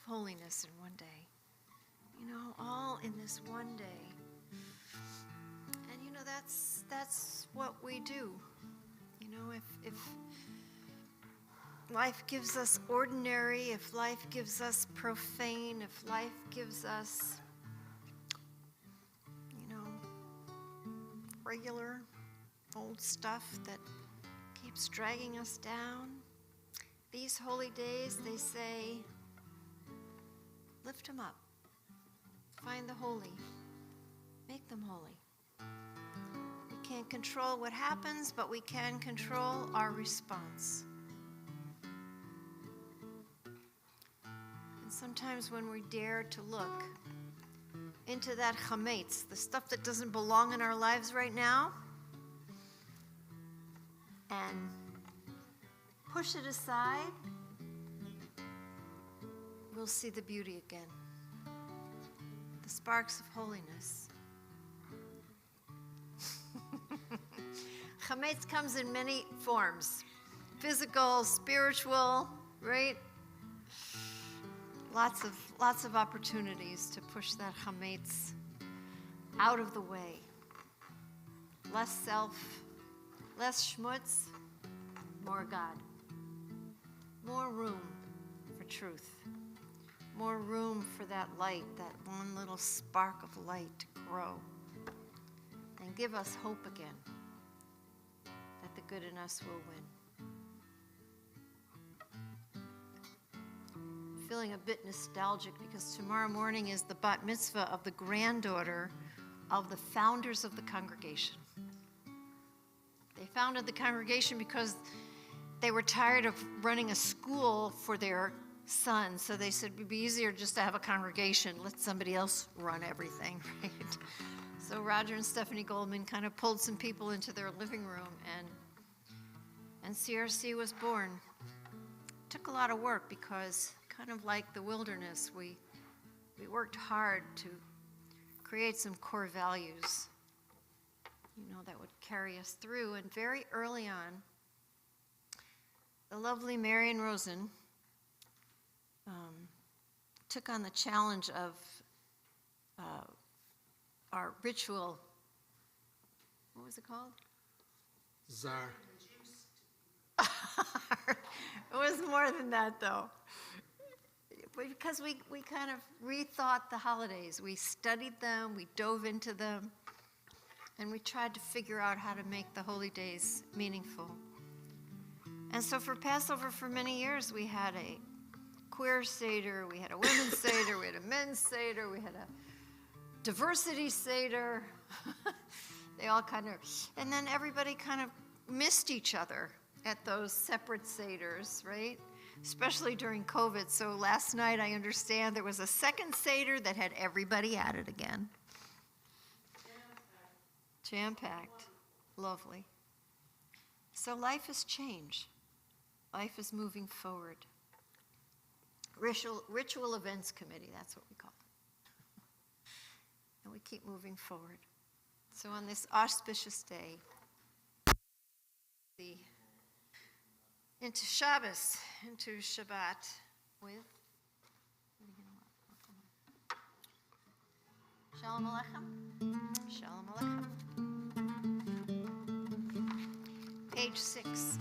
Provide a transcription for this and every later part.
of holiness in one day. You know, all in this one day. And you know, that's what we do. You know, if life gives us ordinary, if life gives us profane, if life gives us, you know, regular old stuff that keeps dragging us down, these holy days, they say, lift them up. Find the holy. Make them holy. We can't control what happens, but we can control our response. And sometimes when we dare to look into that chametz, the stuff that doesn't belong in our lives right now, and push it aside, we'll see the beauty again. The sparks of holiness. Chametz comes in many forms. Physical, spiritual, right? Lots of opportunities to push that chametz out of the way. Less self, less schmutz, more God. More room for truth. More room for that light, that one little spark of light to grow. And give us hope again that the good in us will win. I'm feeling a bit nostalgic because tomorrow morning is the bat mitzvah of the granddaughter of the founders of the congregation. They founded the congregation because they were tired of running a school for their son, so they said it'd be easier just to have a congregation, let somebody else run everything, right? So Roger and Stephanie Goldman kind of pulled some people into their living room, and CRC was born. It took a lot of work because, kind of like the wilderness, we worked hard to create some core values, you know, that would carry us through. And very early on, the lovely Marion Rosen took on the challenge of our ritual, what was it called? Czar. It was more than that, though. Because we kind of rethought the holidays. We studied them, we dove into them, and we tried to figure out how to make the holy days meaningful. And so for Passover, for many years, we had a queer Seder, we had a women's Seder, we had a men's Seder, we had a diversity Seder. They all kind of, and then everybody kind of missed each other at those separate Seders, right? Especially during COVID. So last night, I understand there was a second Seder that had everybody at it again. Jam-packed. Lovely. So life has changed. Life is moving forward. Ritual Events Committee, that's what we call it. And we keep moving forward. So on this auspicious day, into Shabbos, into Shabbat with Shalom Aleichem. Shalom Aleichem. Page 6.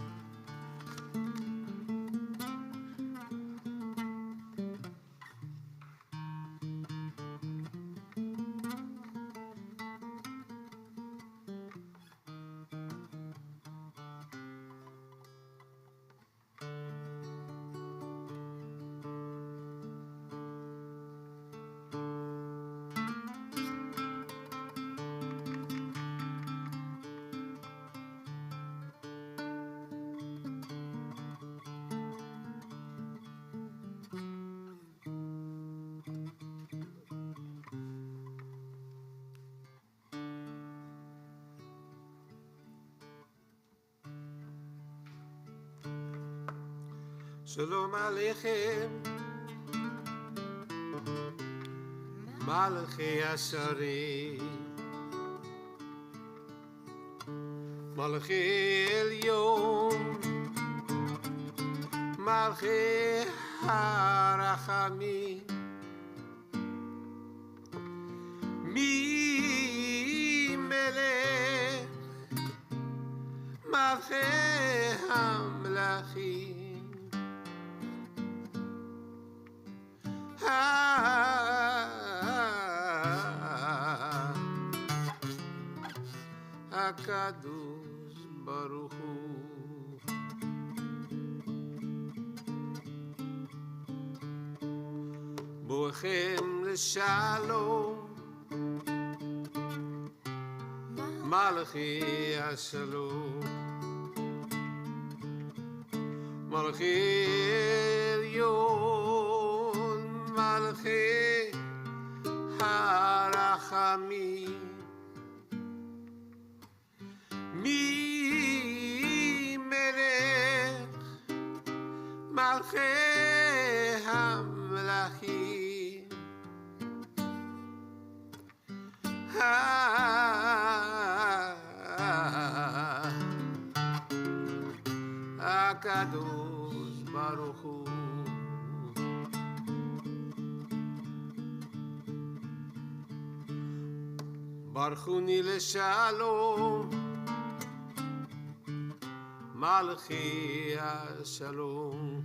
Shalom Aleichem, Malachi Asharim, Malachi Elyon, Malachi הרחמים מי מלך מלכי המלכים הקדוש ברוך הוא בואכם לשלום מלכי השלום מלכי עליון מלכי הרחמים מי מלך מלכי המלכים הקדוש ברוך הוא ברכוני לשלום מלכי השלום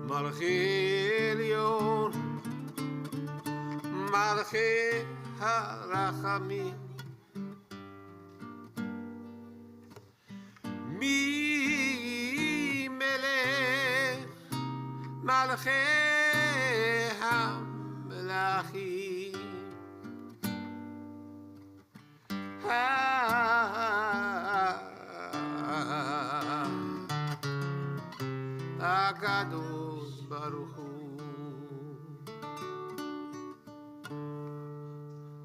מלכי עליון מלכי הרחמים מי מלך מלכי המלכים הקדוש ברוך הוא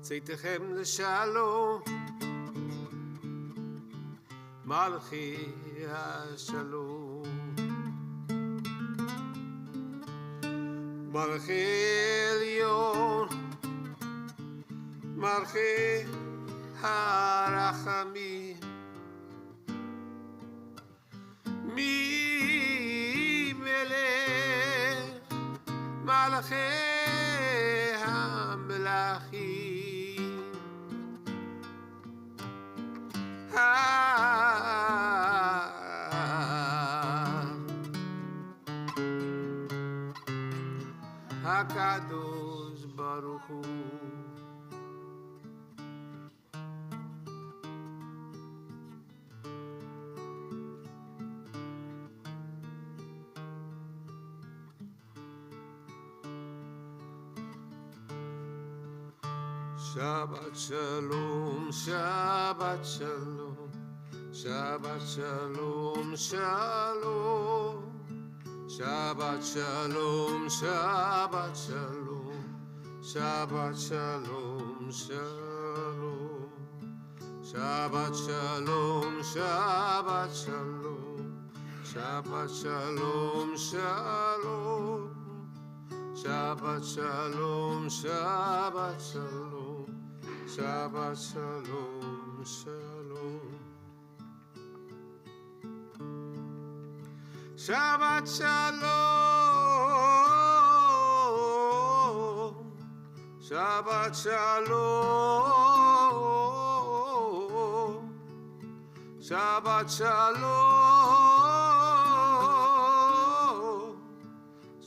צאתכם לשלום מלכי השלום מלכי עליון מלכי הרחמים מי מלך מלכי המלכים הקדוש ברוך הוא Shabbat shalom, Shabbat shalom, Shabbat shalom, shalom, Shabbat shalom, Shabbat shalom, Shabbat shalom, shalom, Shabbat shalom, Shabbat shalom, Shabbat shalom, shalom, Shabbat shalom, Shabbat shalom, Shabbat shalom, shalom. Shabbat shalom, Shabbat shalom, Shabbat shalom,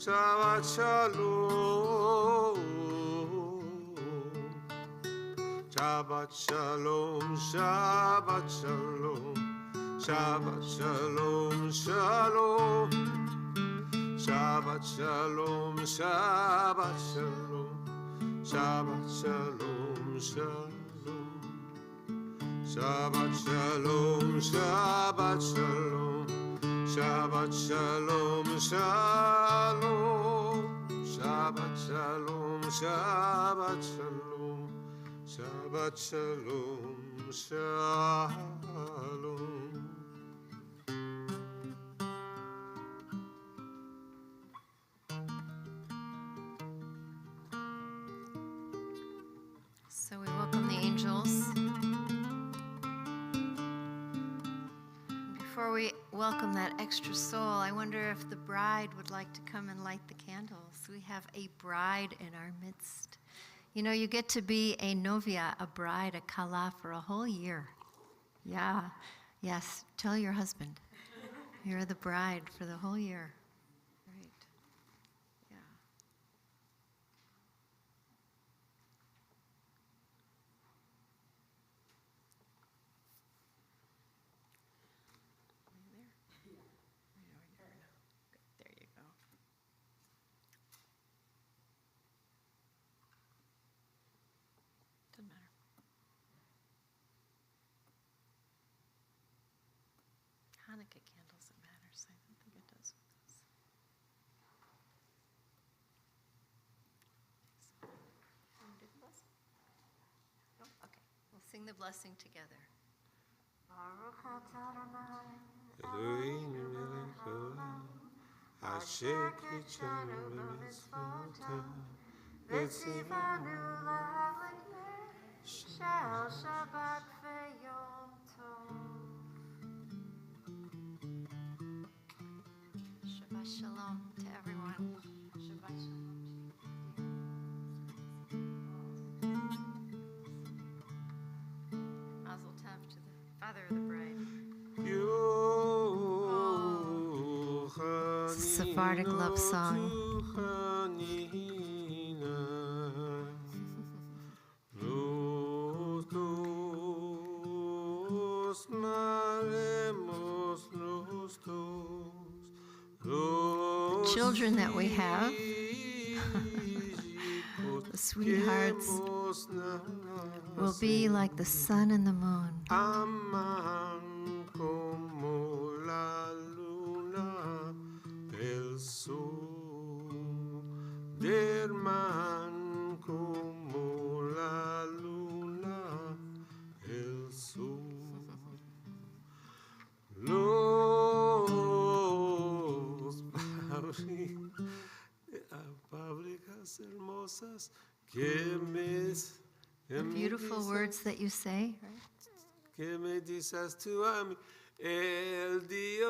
Shabbat shalom, Shabbat shalom, Shabbat shalom, Shabbat shalom, shalom, Shabbat shalom, Shabbat shalom, Shabbat shalom, shalom, Shabbat shalom, Shabbat shalom, Shabbat shalom, shalom, Shabbat shalom, Shabbat shalom, Shabbat shalom, shalom. So we welcome the angels. Before before we welcome that extra soul, I wonder if the bride would like to come and light the candles. We have a bride in our midst. You know, you get to be a novia, a bride, a kala for a whole year. Yeah, yes, tell your husband. You're the bride for the whole year. Right, yeah. There you go. Doesn't matter. Hanukkah candles, it matters. I don't think it does with this. Want to do the blessing? No? Okay. We'll sing the blessing together. Baruch atah Adonai, Eloheinu melech haolam, asher קידשנו במצוותיו, וציוונו להביא של שבת ויום טוב. Shabbat shalom to everyone. Shabbat shalom to you. Mazel tov to the father of the bride. Sephardic love song. The children that we have, the sweethearts, will be like the sun and the moon. The beautiful words that you say, right? Que me dices tú a mí, el Dios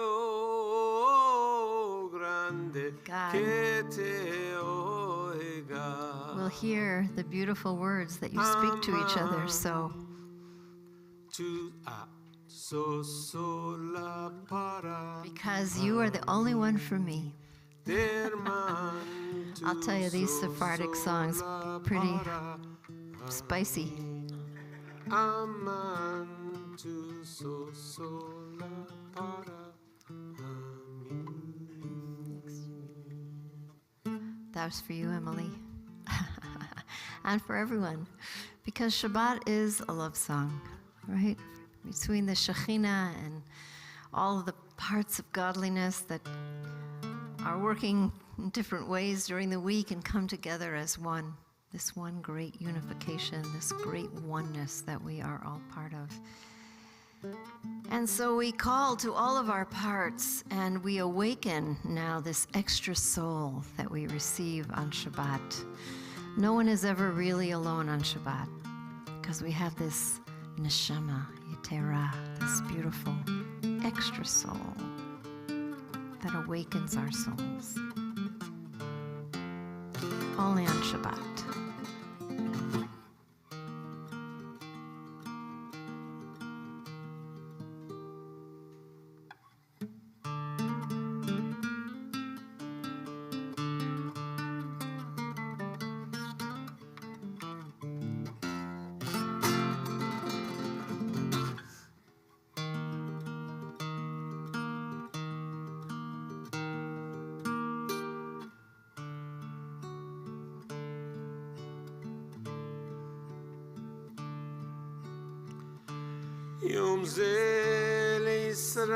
grande God que te oiga. We'll hear the beautiful words that you speak to each other, so because you are the only one for me. I'll tell you, these Sephardic songs pretty spicy. That was for you, Emily. And for everyone. Because Shabbat is a love song, right? Between the Shekhinah and all of the parts of godliness that are working in different ways during the week and come together as one. This one great unification, this great oneness that we are all part of. And so we call to all of our parts and we awaken now this extra soul that we receive on Shabbat. No one is ever really alone on Shabbat because we have this neshama, yetera, this beautiful extra soul that awakens our souls. Only on Shabbat. יום זה לישראל,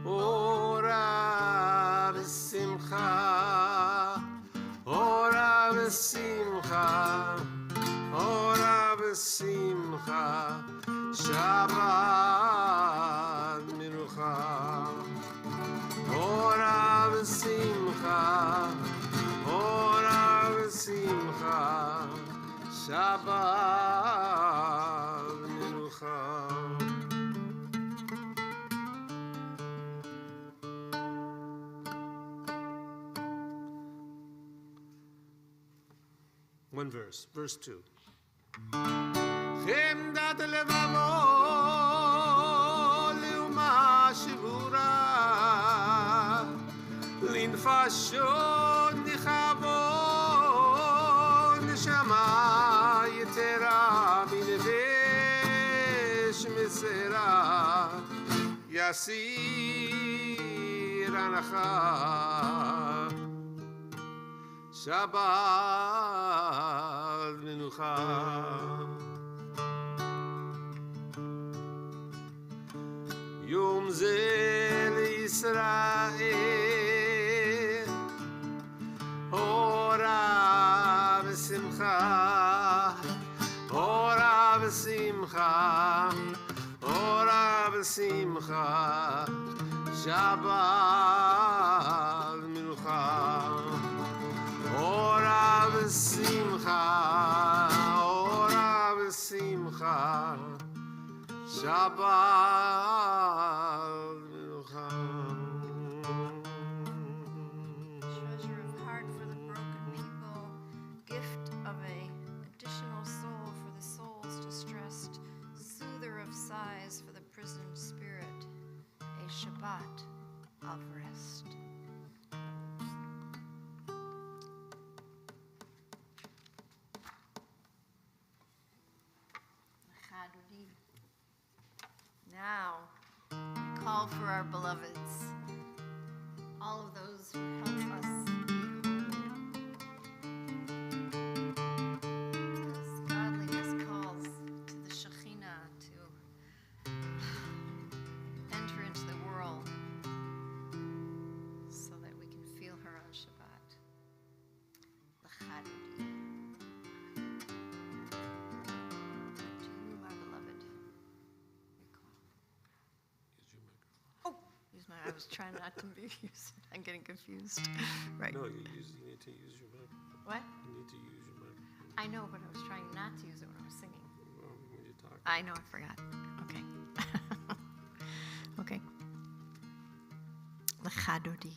אורה ושמחה, אורה ושמחה, אורה ושמחה, שבת מנוחה, אורה ושמחה, אורה ושמחה, Shabbat Menucha. One verse, verse 2. חמדת לבבו לאומה שבורה, לנפשות נכבו נשמה יתרה בנפש מסרה, יסיר הנחה שבת מנוחה. יום זה לישראל אורה ושמחה, אורה ושמחה, אורה ושמחה, שבת מנוחה. אורה ושמחה, אורה ושמחה, שבת מנוחה. Treasure of heart for the broken people, gift of a additional soul for the souls distressed, soother of sighs for the prisoned spirit, a Shabbat of rest. Now, we call for our beloveds, all of those who help us be whole. As godliness calls to the Shekhinah to enter into the world so that we can feel her on Shabbat. L'chadodi. To you, my beloved, we call. Oh, use my. I was trying not to be used. I'm getting confused. Right. No, you need to use your microphone. What? You need to use your microphone. I know, but I was trying not to use it when I was singing. Well, when you talk. I know, I forgot. Okay. Okay. L'chadodi.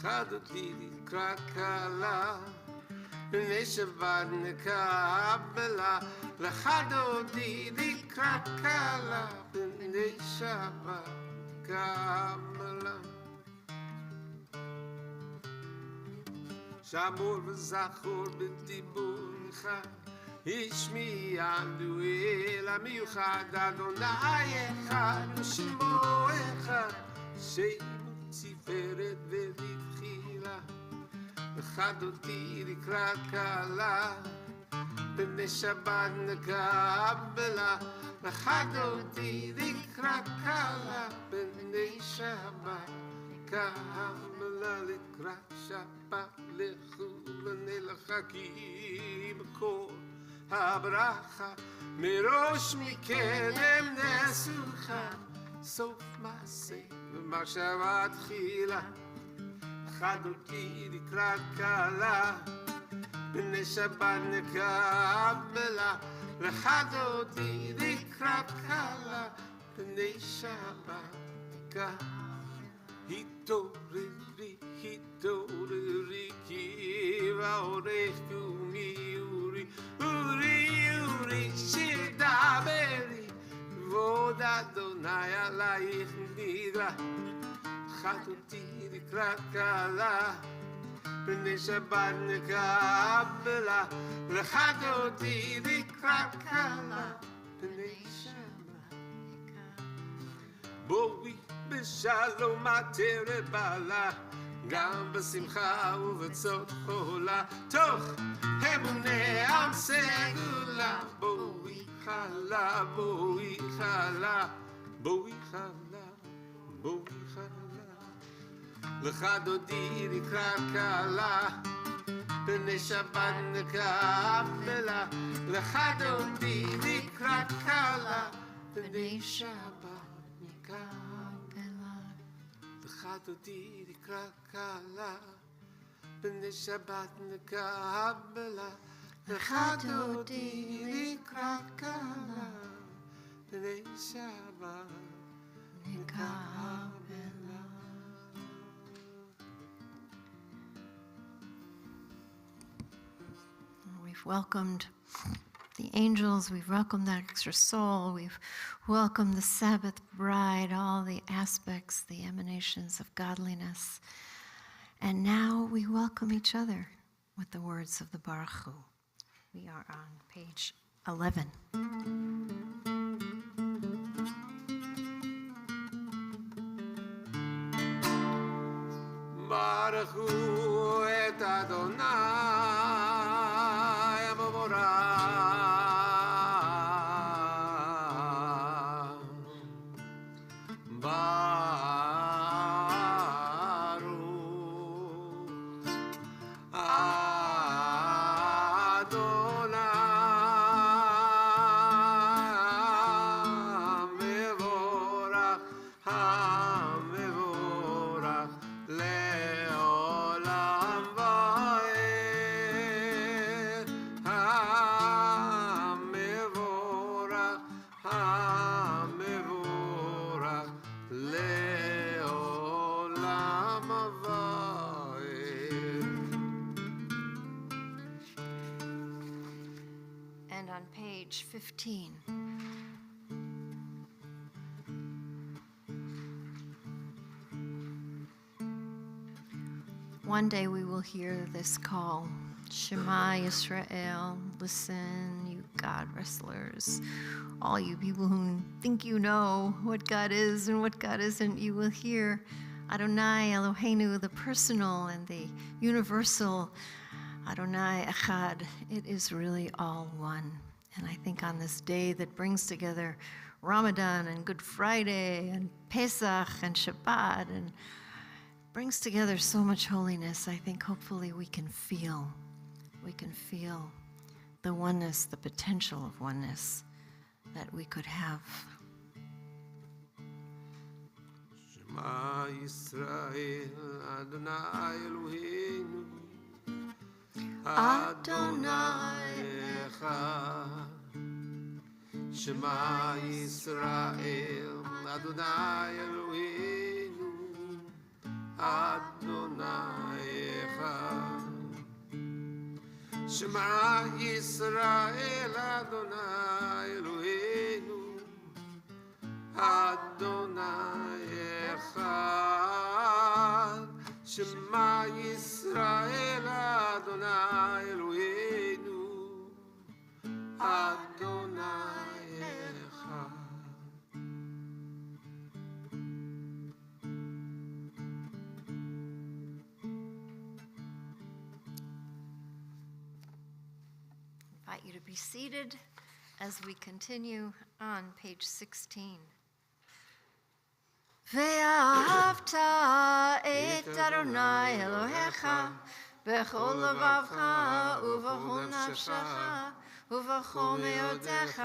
חדותי לקראת קלה, בני שבת נקבלה. לחדותי לקראת קלה, בני שבת נקבלה. שמור וזכור בדיבורך, השמיענו אל המיוחד, אדוני אחד ושמו אחד, שמו תפארת ולתחילה. לחדותי לקראת קלה, בני שבת נקבלה. לחדותי לקראת קלה, בני שבת נקבלה. לקראת שבת לכו ונלחקים בכל הברכה, מראש מקדם נסוכה, סוף מעשה ומחשבה תחילה. חדותי לקראת קלה, בני שבת נקבלה. לחדותי לקראת קלה, בני שבת נקבלה. התעוררי, התעוררי, כי באורך קומי אורי, אורי, אורי, שתדברי, כבוד אדוני עלייך נגלה. חדותי לקראת קלה, בני שבת נקבלה. לחדותי לקראת קלה, בני שבת נקבלה. בואי בשלום עטרת בעלה, גם בשמחה ובצות חולה, תוך אמוני עם סגולה. בואי חלה, בואי חלה, בואי חלה, בואי חלה. לחדותי לקראת קלה, בני שבת נקבלה. לחדותי לקראת קלה, בני שבת נקבלה, דחת אותי לקרא קלה, בני שבת נקבלה, דחת אותי לקרא קלה, בני שבת נקבלה. We've welcomed the angels, we've welcomed that extra soul, we've welcomed the Sabbath bride, all the aspects, the emanations of godliness. And now we welcome each other with the words of the Baruch Hu. We are on page 11. Baruch Hu et Adonai And on page 15. One day we will hear this call, Shema Yisrael, listen, you God wrestlers, all you people who think you know what God is and what God isn't, you will hear Adonai Eloheinu, the personal and the universal, Adonai Echad. It is really all one. And I think on this day that brings together Ramadan and Good Friday and Pesach and Shabbat and brings together so much holiness, I think hopefully we can feel the oneness, the potential of oneness that we could have. Shema Yisrael, Adonai Eloheinu, Adonai Echad. Shema Yisrael, Adonai Eloheinu, Adonai Echad. Shema Yisrael, Adonai Eloheinu, Adonai Echad. Shema Yisrael, Adonai Eloheinu, Adonai Echad. I invite you to be seated as we continue on page 16. ואהבת את אדוני אלוהיך בכל לבבך ובכל נפשך ובכל מאודך,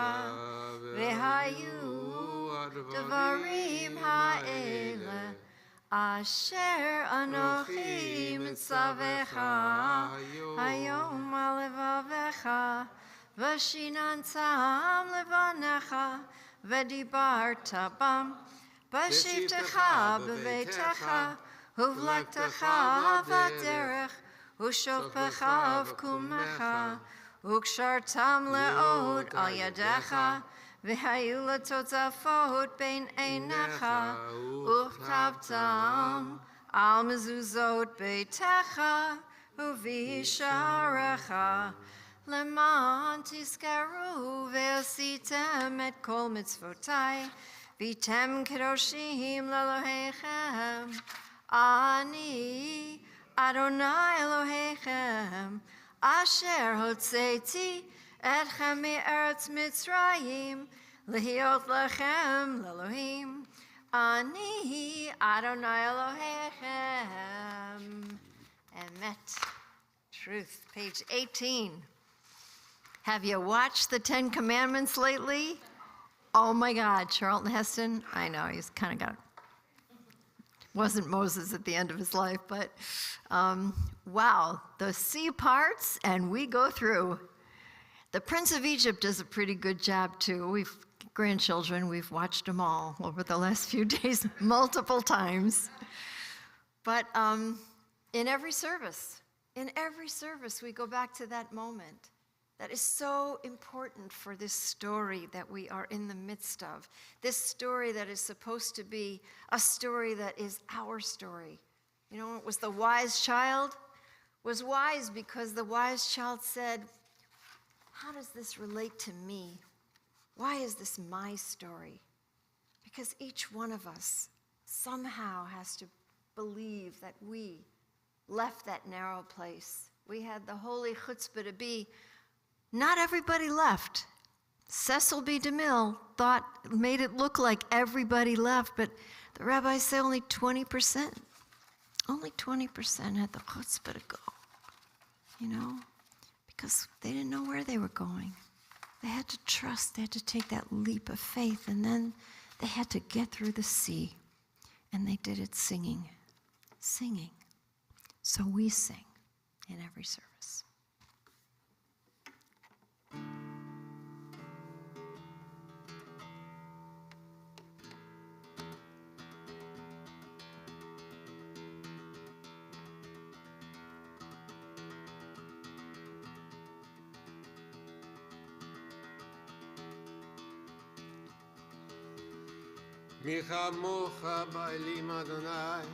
והיו דברים האלה אשר אנוכי מצווך היום על לבבך, ושיננתם לבניך ודיברת בם בשבתך בביתך ובלכתך בדרך ושוכבך ובקומך וקשרתם לעוד על ידך, והיו לטוטפות בין עיניך וכתבתם על מזוזות ביתך ובשעריך, למען תזכרו ועשיתם את כל מצוותי והייתם קדושים לאלוהיכם. אני אדוני אלוהיכם אשר הוצאתי אתכם מארץ מצרים להיות לכם לאלוהים. אני אדוני אלוהיכם. Emet. Truth, page 18. Have you watched the 10 Commandments lately? Oh my God, Charlton Heston. I know, he's kind of wasn't Moses at the end of his life, but wow, the sea parts and we go through. The Prince of Egypt does a pretty good job too. We've grandchildren, we've watched them all over the last few days multiple times. But in every service, we go back to that moment. That is so important for this story that we are in the midst of. This story that is supposed to be a story that is our story. You know, it was the wise child, was wise because the wise child said, how does this relate to me? Why is this my story? Because each one of us somehow has to believe that we left that narrow place. We had the holy chutzpah to be. Not everybody left. Cecil B. DeMille made it look like everybody left, but the rabbis say only 20%. Only 20% had the chutzpah to go, you know, because they didn't know where they were going. They had to trust, they had to take that leap of faith, and then they had to get through the sea, and they did it singing. So we sing in every service. מי כמוך באלים אדוני,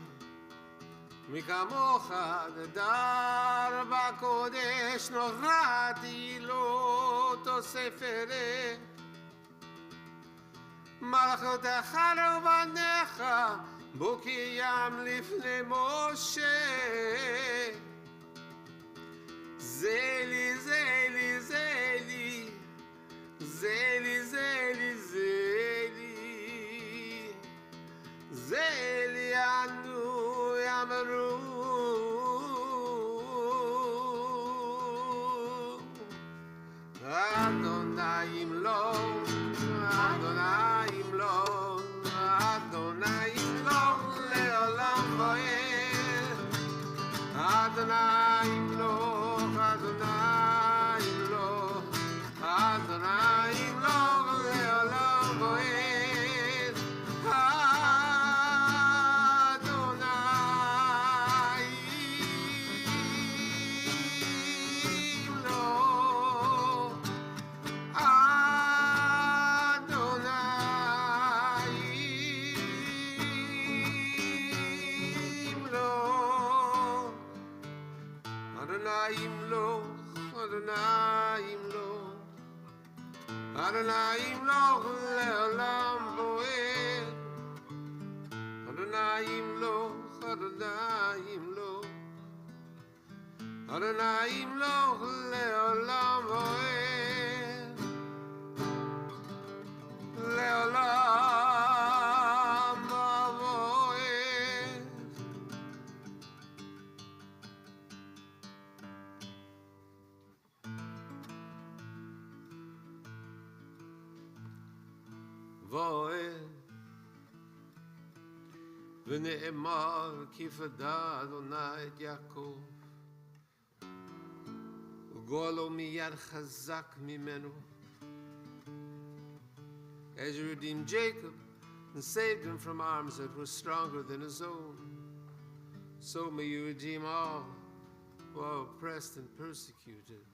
מי כמוך נדר בקודש, נוראתי לא תוספרי. מלכותך לבניך, בוקיים לפני משה. זלי, זלי, זלי, זלי, זלי, זלי. זלי אנו יאמרו, אדוני ימלוך, אדוני ימלוך, אדוני ימלוך לעולם ועד. אדוני ימלוך, אדוני ימלוך, אדוני ימלוך לעולם ועד. אדוני ימלוך לעולם ועד. אדוני ימלוך, אדוני ימלוך, אדוני ימלוך לעולם ועד. לעולם ועד. ועד. ונאמר כי פדה אדוני את יעקב, וגואלו מיד חזק ממנו. As you redeemed Jacob and saved him from arms that were stronger than his own, so may you redeem all who are oppressed and persecuted.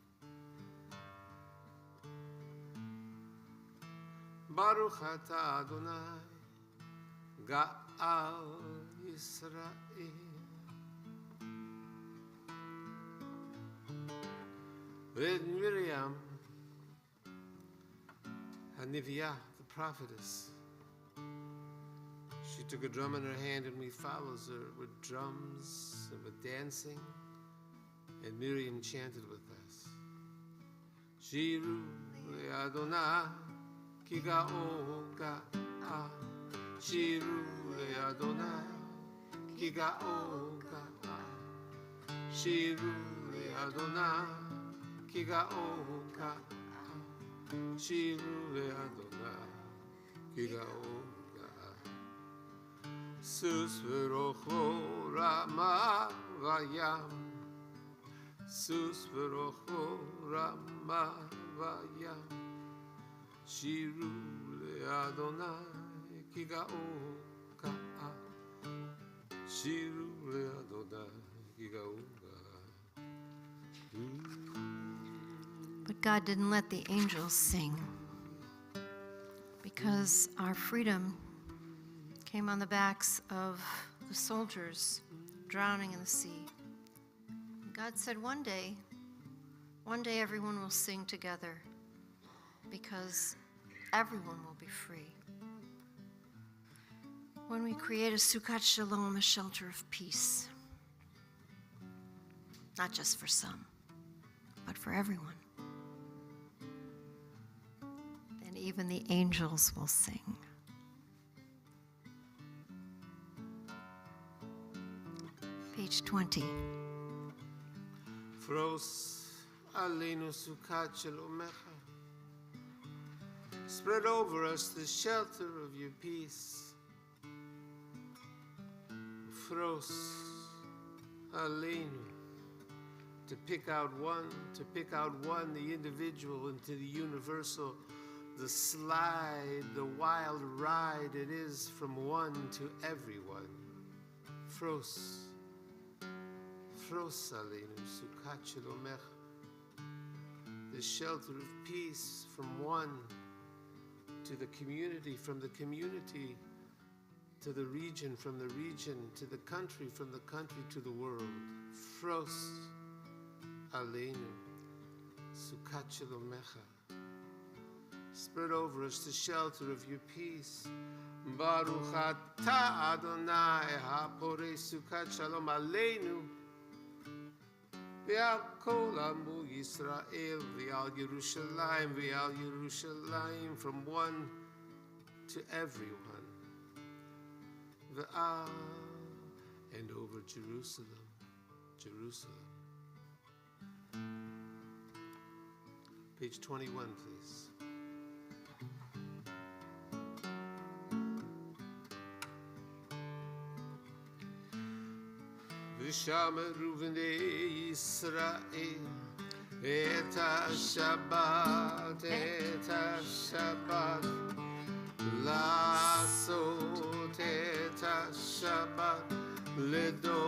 Baruch atah Adonai, Ga'al Yisrael. With Miriam, Haniviyah, the prophetess, she took a drum in her hand and we follows her with drums and with dancing, and Miriam chanted with us. Shiru Adonai, Ki ga'on ga'a. Shiru Adonai, Ki ga'on ga'a. Shiru Adonai, Ki ga'on ga'a. Shiru Adonai, Kigaoga. Sus verocho Rama Vayam. Sus verocho Rama Vayam. Shiru le Adonai Kigaoga. Shiru le Adonai Kigaoga. But God didn't let the angels sing, because our freedom came on the backs of the soldiers drowning in the sea. God said one day everyone will sing together, because everyone will be free. When we create a Sukkot Shalom, a shelter of peace, not just for some, but for everyone. And even the angels will sing. Page 20. Fros aleinu Sukkot Shalomecha. Spread over us the shelter of your peace. Fros aleinu. To pick out one, the individual into the universal, the slide, the wild ride it is from one to everyone. Fros aleinu Sukkot Shalomecha. The shelter of peace from one to the community, from the community to the region, from the region to the country, from the country to the world. Fros aleinu Sukkot Shalomecha. Spread over us the shelter of your peace. Baruch atah Adonai haporei Sukkot Shalom aleinu ve'al kol amu Yisrael ve'al Yerushalayim, from one to everyone. Ve'al, and over Jerusalem. Page 21, please. V'shameru v'nei Yisrael et ha-Shabbat, לעשות את השבת לדורותם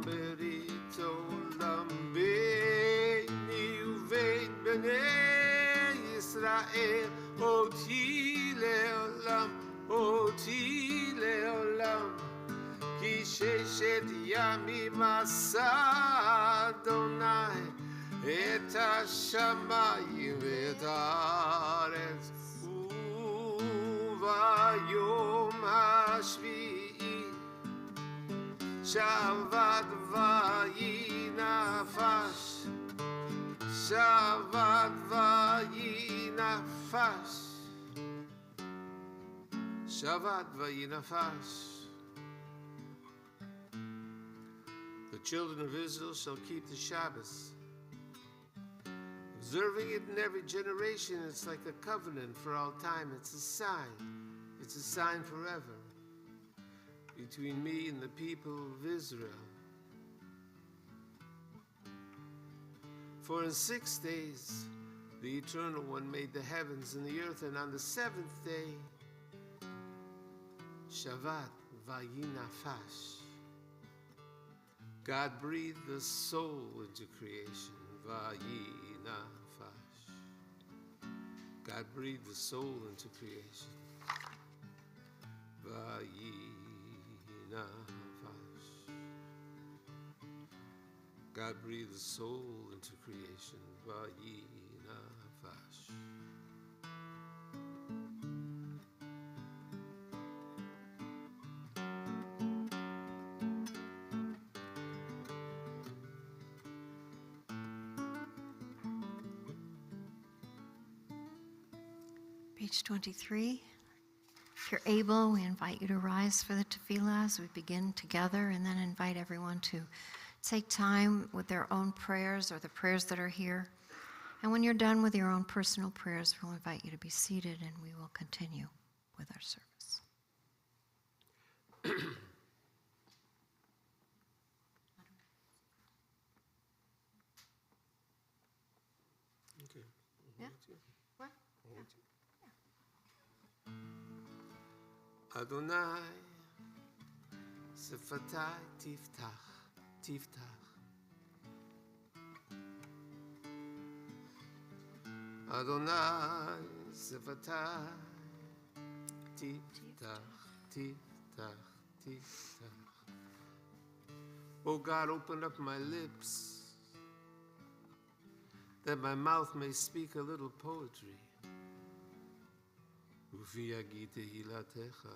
ברית עולם ביני ובין בני ישראל אותי לעולם כי ששת ימים עשה אדוני את השמיים ואת הארץ וביום השביעי שבת ויהי נפש The children of Israel shall keep the Shabbat. Observing it in every generation, it's like a covenant for all time. It's a sign. It's a sign forever between me and the people of Israel. For in 6 days the Eternal One made the heavens and the earth, and on the seventh day, Shabbat Vayi Nafash, God breathed the soul into creation. Vayi Nafash. God breathed the soul into creation. Vayi Nafash. God breathed the soul into creation. Vayi Nafash. Page 23. If you're able, we invite you to rise for the tefillah as we begin together, and then invite everyone to take time with their own prayers or the prayers that are here And when you're done with your own personal prayers, we'll invite you to be seated and we will continue with our service. Okay. Yeah? What? Adonai, Sifatai Tiftach, Tiftach. Adonai, Sifatai Tiftach, Tiftach, Tiftach. Oh God, open up my lips, that my mouth may speak a little poetry. Ufi yagi tehilatecha.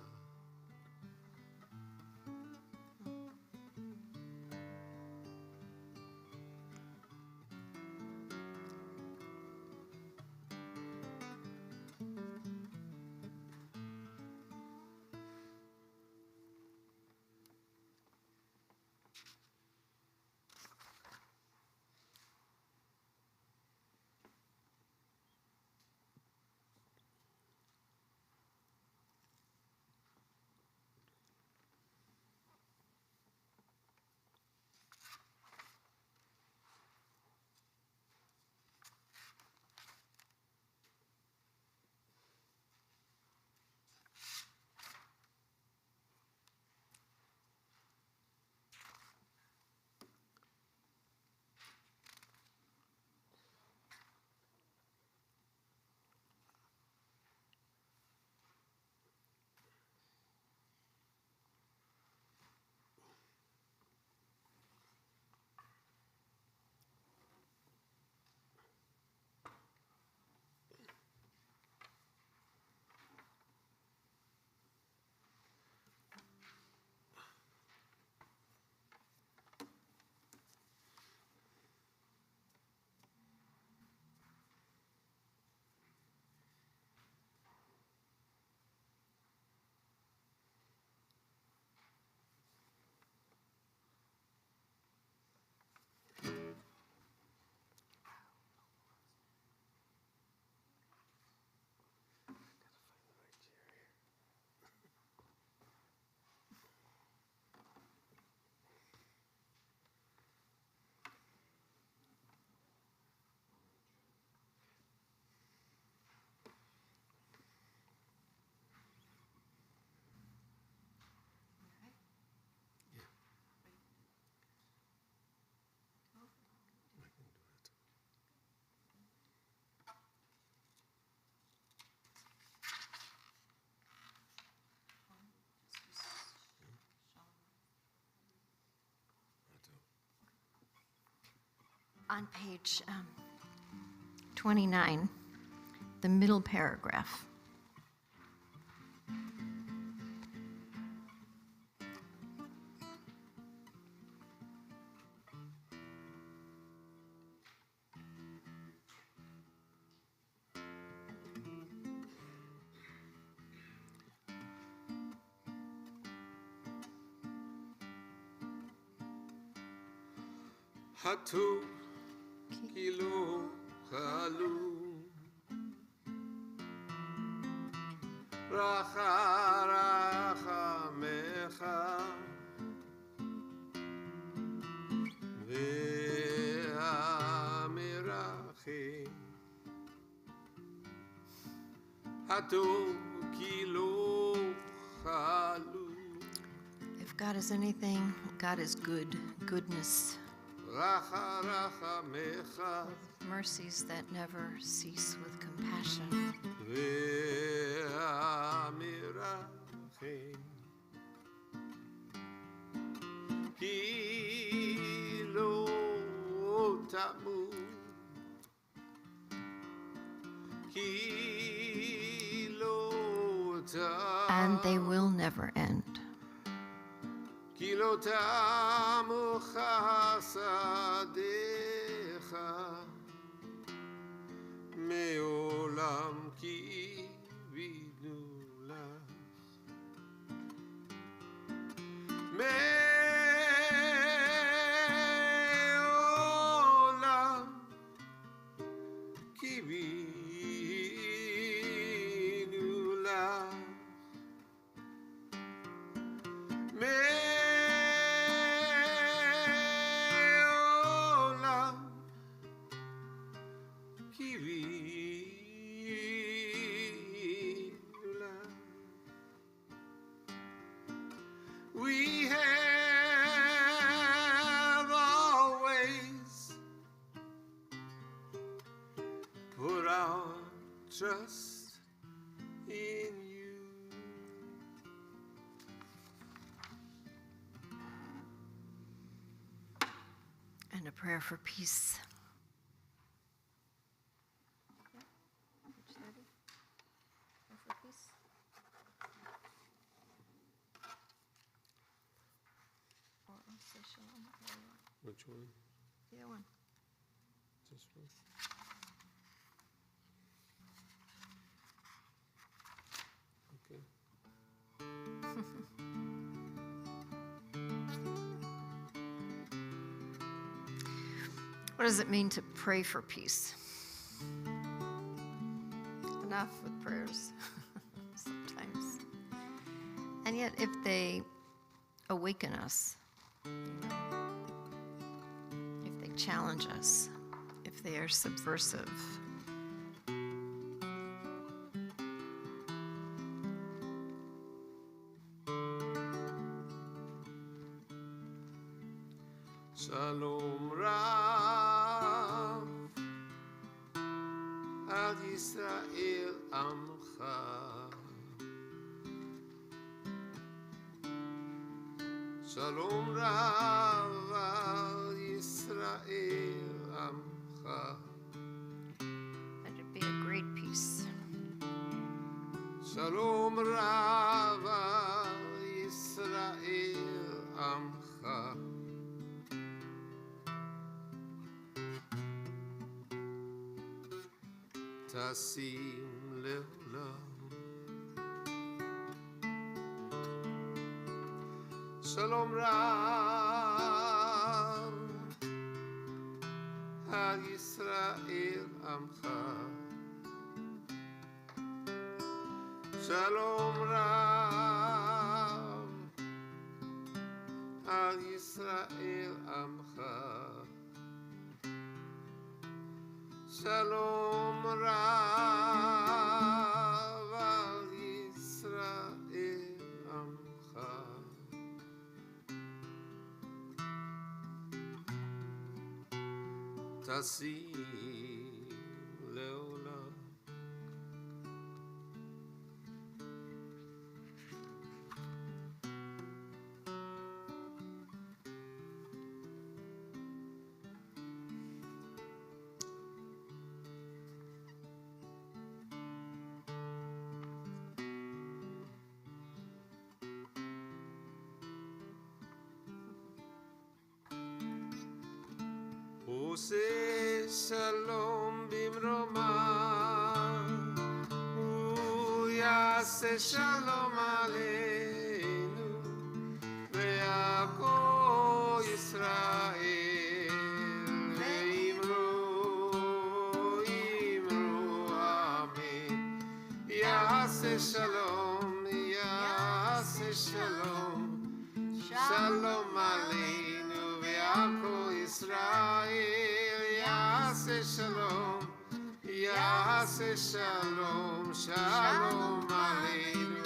On page 29, the middle paragraph. Hatu kilo halu racha racha mecha ve'amirachim hatu kilo halu. If God is anything, God is good, goodness, Racha racha mecha with mercies that never cease, with compassion. ve'amirachim ki lo tamu ki lo tamu And they will never end. ki lo tamu chasadecha me'olam ki vidnu lach me'olam kivinu la meola kivinu la. We have always put our trust in you. And a prayer for peace. Prayer for peace. Or I'll say shalom. Which one? The other one. This one? Okay. What does it mean to pray for peace? Enough with prayers sometimes. And yet, if they awaken us, if they challenge us, if they are subversive, Shalom Rav Ad Yisrael Amcha. Shalom Rav Ad Yisrael Amcha. let it be a great peace. Shalom Rav Ad Yisrael Amcha. Tasim leolam. Shalom Rav Ad Yisrael Amcha. Shalom Rav Ad Yisrael Amcha. Shalom Rav Al Yisrael Amcha. Tasim leolam. Ose shalom bimroma, uyase shalom aleinu, ve'ako Yisrael, ve'imru amen. Yase shalom, shalom aleinu, ve'ako Israel, Yase shalom, shalom aleinu,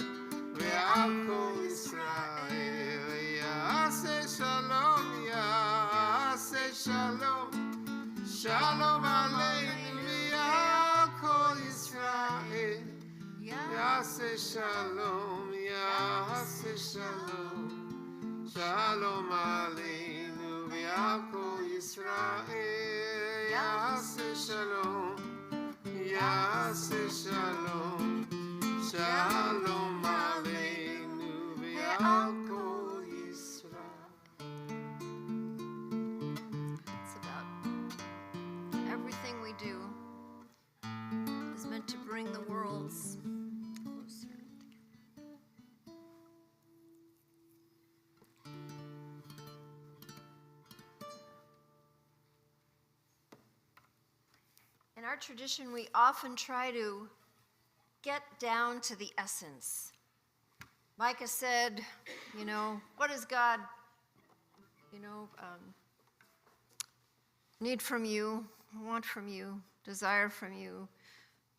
ve'ako Israel, Yase shalom, shalom aleinu, ve'ako Israel, Yase shalom, shalom aleinu, ve'ako Yisrael, Yase shalom, shalom aleinu, ve'ako Yisrael. It's about everything we do is meant to bring the worlds closer together. In our tradition, we often try to get down to the essence. Micah said, what does God, need from you, want from you, desire from you?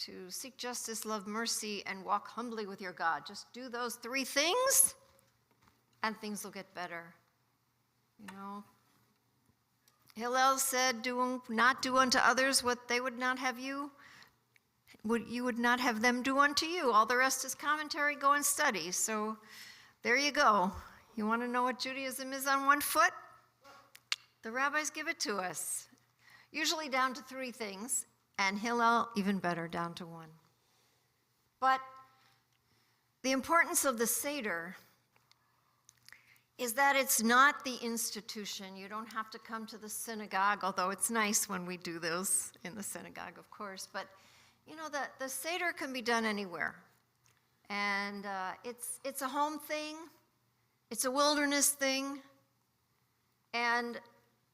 To seek justice, love mercy, and walk humbly with your God. Just do those 3 things, and things will get better. Hillel said, do not do unto others what they would not have you would not have them do unto you. All the rest is commentary. Go and study. So there you go. You want to know what Judaism is on one foot? The rabbis give it to us. Usually down to 3 things, and Hillel even better, down to 1. But the importance of the Seder is that it's not the institution. You don't have to come to the synagogue, although it's nice when we do those in the synagogue, of course. But, the Seder can be done anywhere. And it's a home thing. It's a wilderness thing. And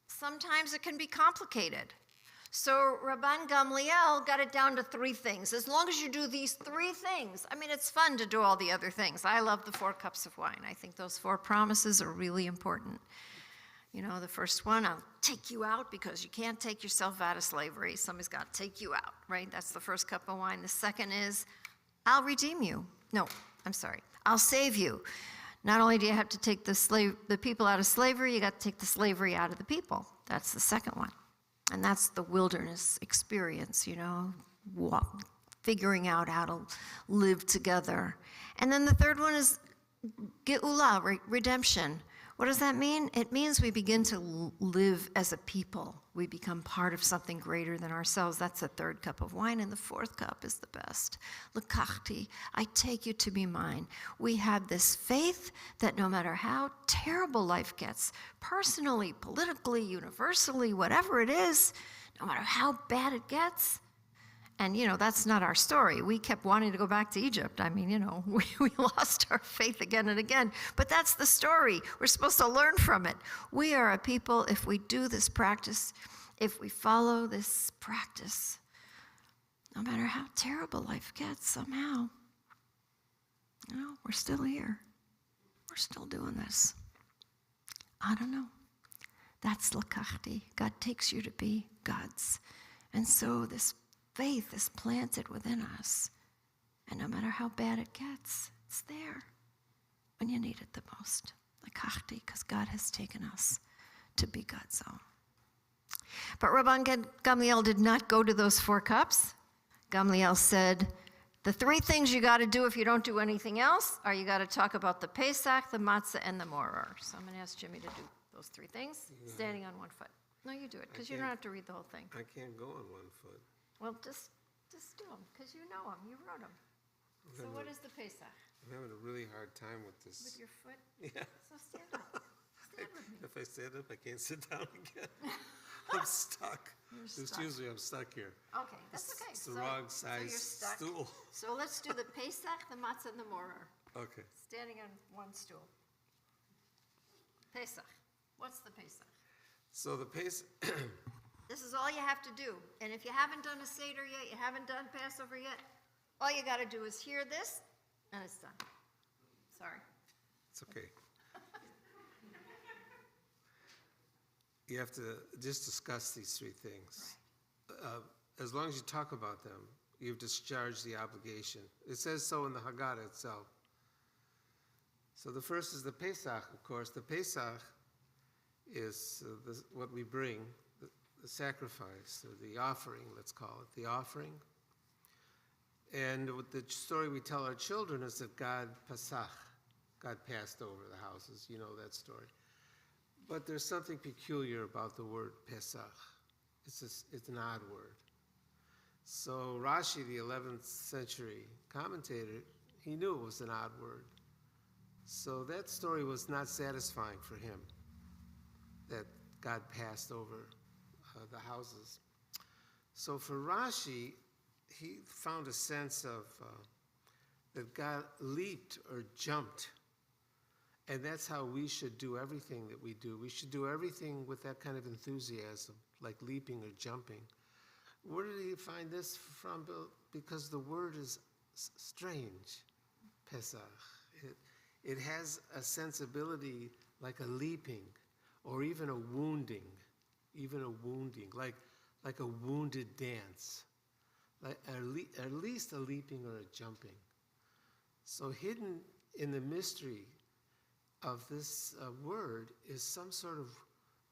sometimes it can be complicated. So Rabban Gamliel got it down to 3 things. As long as you do these 3 things, it's fun to do all the other things. I love the 4 cups of wine. I think those 4 promises are really important. The first one, I'll take you out because you can't take yourself out of slavery. Somebody's got to take you out, right? That's the first cup of wine. The second is, I'll redeem you. No, I'm sorry. I'll save you. Not only do you have to take the people out of slavery, you got to take the slavery out of the people. That's the second one. And that's the wilderness experience, figuring out how to live together. And then the third one is Geula, redemption. What does that mean? It means we begin to live as a people. We become part of something greater than ourselves. That's the 3rd cup of wine, and the 4th cup is the best. Lekachti, I take you to be mine. We have this faith that no matter how terrible life gets, personally, politically, universally, whatever it is, no matter how bad it gets, and, that's not our story. We kept wanting to go back to Egypt. We lost our faith again and again. But that's the story. We're supposed to learn from it. We are a people, if we do this practice, if we follow this practice, no matter how terrible life gets, somehow, we're still here. We're still doing this. I don't know. That's Lakachti. God takes you to be God's. And so this faith is planted within us. And no matter how bad it gets, it's there when you need it the most. Lakachti, because God has taken us to be God's own. But Rabban Gamliel did not go to those 4 cups. Gamliel said, the 3 things you got to do if you don't do anything else are you got to talk about the Pesach, the matzah, and the moror. So I'm going to ask Jimmy to do those 3 things, standing on 1 foot. No, you do it, because you don't have to read the whole thing. I can't go on 1 foot. Well, just do them, because you know them. You wrote them. So what is the Pesach? I'm having a really hard time with this. With your foot? Yeah. So stand up. Stand with me. If I stand up, I can't sit down again. I'm stuck. You're Just stuck. usually I'm stuck here. Okay, that's okay. It's the wrong size you're stuck. stool. So let's do the Pesach, the matzah, and the moror. Okay. Standing on 1 stool. Pesach. What's the Pesach? So the Pesach, This is all you have to do. And if you haven't done a Seder yet, you haven't done Passover yet, all you got to do is hear this, and it's done. Sorry. it's okay. You have to just discuss these 3 things. As long as you talk about them, you've discharged the obligation. It says so in the Haggadah itself. So the first is the Pesach, of course. The Pesach is what we bring, the sacrifice, or the offering, let's call it, the offering. And with the story we tell our children is that God passed over the houses. You know that story. But there's something peculiar about the word Pesach. It's an odd word. So Rashi, the 11th century commentator, he knew it was an odd word. So that story was not satisfying for him, that God passed over the houses. So for Rashi, he found a sense of that God leaped or jumped. And that's how we should do everything that we do. We should do everything with that kind of enthusiasm, like leaping or jumping. Where did he find this from? Because the word is strange, Pesach. It has a sensibility like a leaping or even a wounding, like a wounded dance, like at least a leaping or a jumping. So hidden in the mystery of this word is some sort of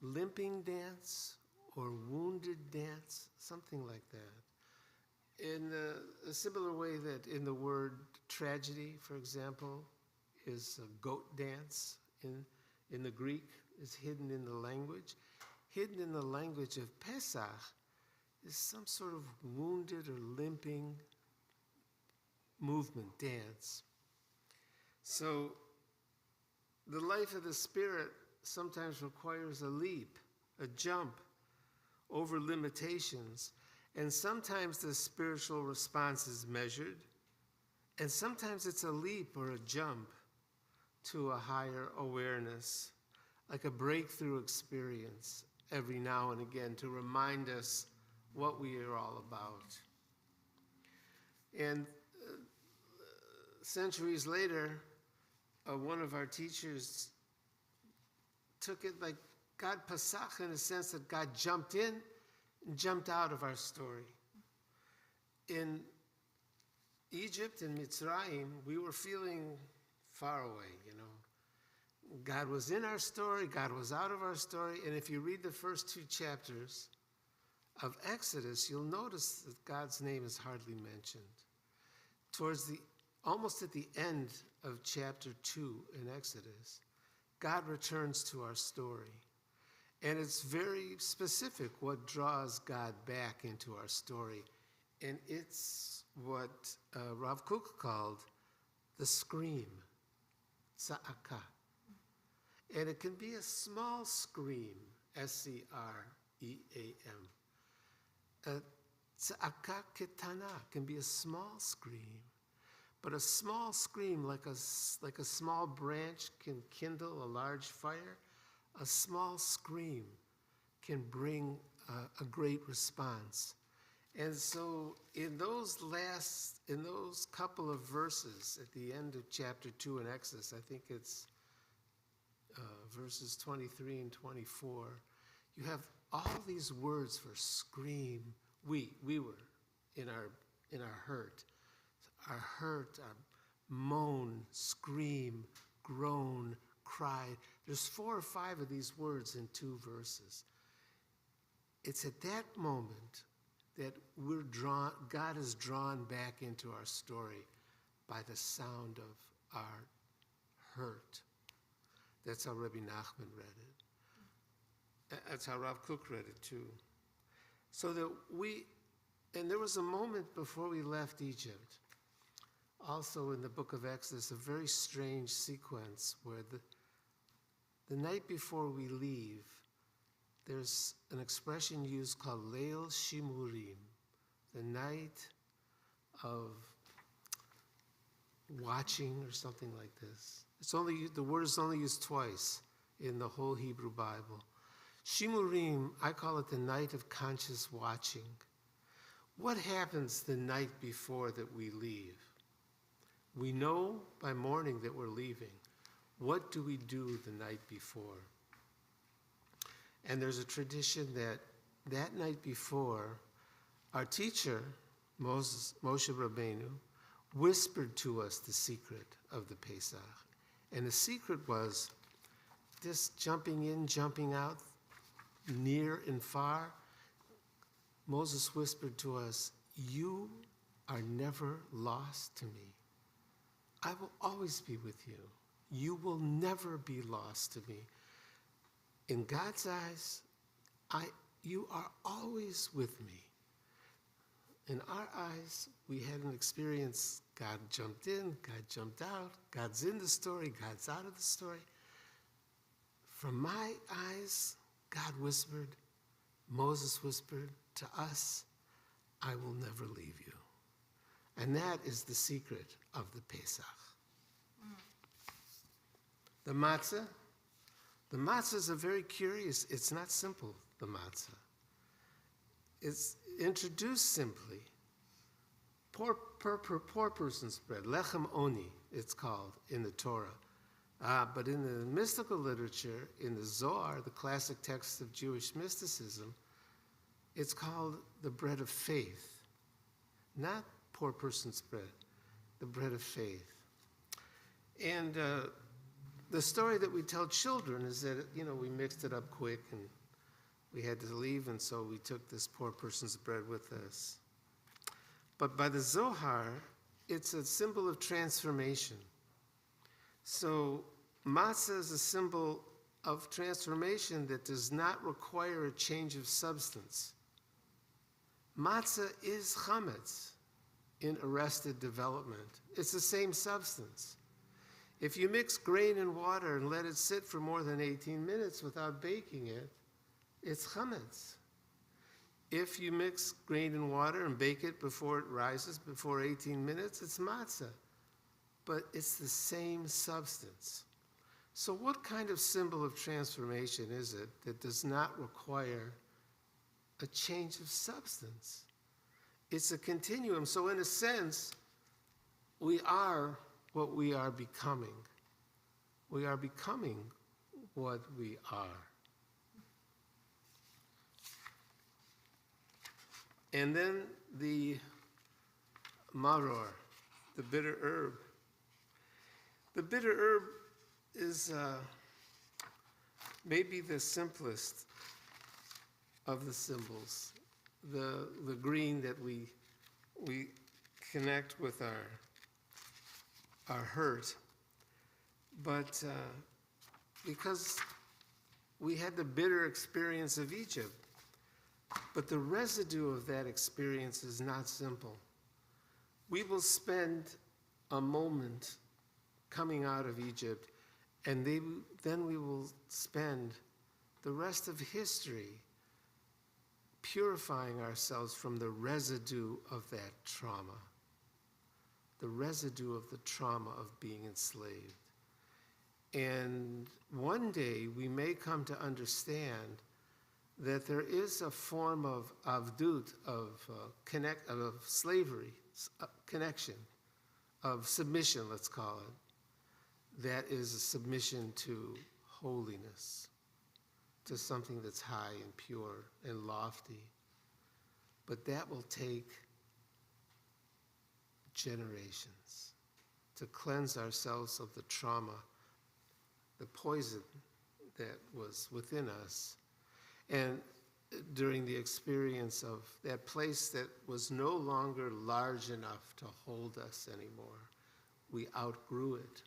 limping dance or wounded dance, something like that. In a similar way that in the word tragedy, for example, is a goat dance in the Greek, is hidden in the language. Hidden in the language of Pesach is some sort of wounded or limping movement, dance. So the life of the Spirit sometimes requires a leap, a jump over limitations, and sometimes the spiritual response is measured, and sometimes it's a leap or a jump to a higher awareness, like a breakthrough experience every now and again to remind us what we are all about. And centuries later, one of our teachers took it like God Pesach in the sense that God jumped in and jumped out of our story. In Egypt and Mitzrayim, we were feeling far away, you know. God was in our story, God was out of our story, and if you read the first 2 chapters of Exodus, you'll notice that God's name is hardly mentioned. Almost at the end of chapter 2 in Exodus, God returns to our story. And it's very specific what draws God back into our story. And it's what Rav Kook called the scream, tza'aka. And it can be a small scream, S-C-R-E-A-M. Tza'aka ketana can be a small scream. But a small scream, like a small branch can kindle a large fire, a small scream can bring a great response. And so in those couple of verses at the end of chapter 2 in Exodus, I think it's verses 23 and 24, you have all these words for scream. We were in our hurt. Our hurt, our moan, scream, groan, cry. There's 4 or 5 of these words in 2 verses. It's at that moment that God is drawn back into our story by the sound of our hurt. That's how Rabbi Nachman read it. That's how Rav Kook read it too. So that and there was a moment before we left Egypt, also in the book of Exodus, a very strange sequence where the night before we leave, there's an expression used called Leil Shimurim, the night of watching or something like this. The word is only used twice in the whole Hebrew Bible. Shimurim, I call it the night of conscious watching. What happens the night before that we leave? We know by morning that we're leaving. What do we do the night before? And there's a tradition that night before, our teacher, Moshe Rabbeinu, whispered to us the secret of the Pesach. And the secret was this jumping in, jumping out, near and far. Moses whispered to us, "You are never lost to me. I will always be with you. You will never be lost to me. In God's eyes, you are always with me." In our eyes, we had an experience. God jumped in, God jumped out, God's in the story, God's out of the story. From my eyes, God whispered, Moses whispered to us, "I will never leave you." And that is the secret of the Pesach. The matzah. The matzah is a very curious, it's not simple, the matzah. introduced simply. Poor person's bread, lechem oni, it's called in the Torah. But in the mystical literature, in the Zohar, the classic text of Jewish mysticism, it's called the bread of faith. Not poor person's bread, the bread of faith. And the story that we tell children is that, we mixed it up quick and we had to leave, and so we took this poor person's bread with us. But by the Zohar, it's a symbol of transformation. So matzah is a symbol of transformation that does not require a change of substance. Matzah is chametz in arrested development. It's the same substance. If you mix grain and water and let it sit for more than 18 minutes without baking it, it's chametz. If you mix grain and water and bake it before it rises, before 18 minutes, it's matzah. But it's the same substance. So what kind of symbol of transformation is it that does not require a change of substance? It's a continuum. So in a sense, we are what we are becoming. We are becoming what we are. And then the maror, the bitter herb. The bitter herb is maybe the simplest of the symbols. The green that we connect with our hurt. But because we had the bitter experience of Egypt, but the residue of that experience is not simple. We will spend a moment coming out of Egypt, and then we will spend the rest of history purifying ourselves from the residue of that trauma, the residue of the trauma of being enslaved. And one day we may come to understand that there is a form of avdut, of slavery, connection, of submission, let's call it, that is a submission to holiness, to something that's high and pure and lofty. But that will take generations to cleanse ourselves of the trauma, the poison that was within us. And during the experience of that place that was no longer large enough to hold us anymore, we outgrew it.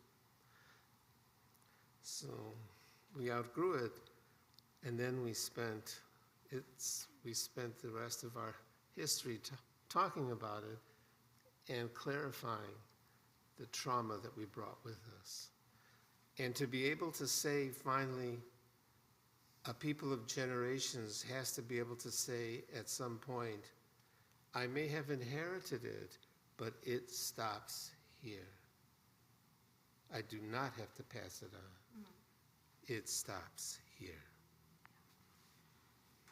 So we outgrew it, and then we spent the rest of our history talking about it and clarifying the trauma that we brought with us. And to be able to say finally, a people of generations has to be able to say at some point, I may have inherited it, but it stops here. I do not have to pass it on. It stops here.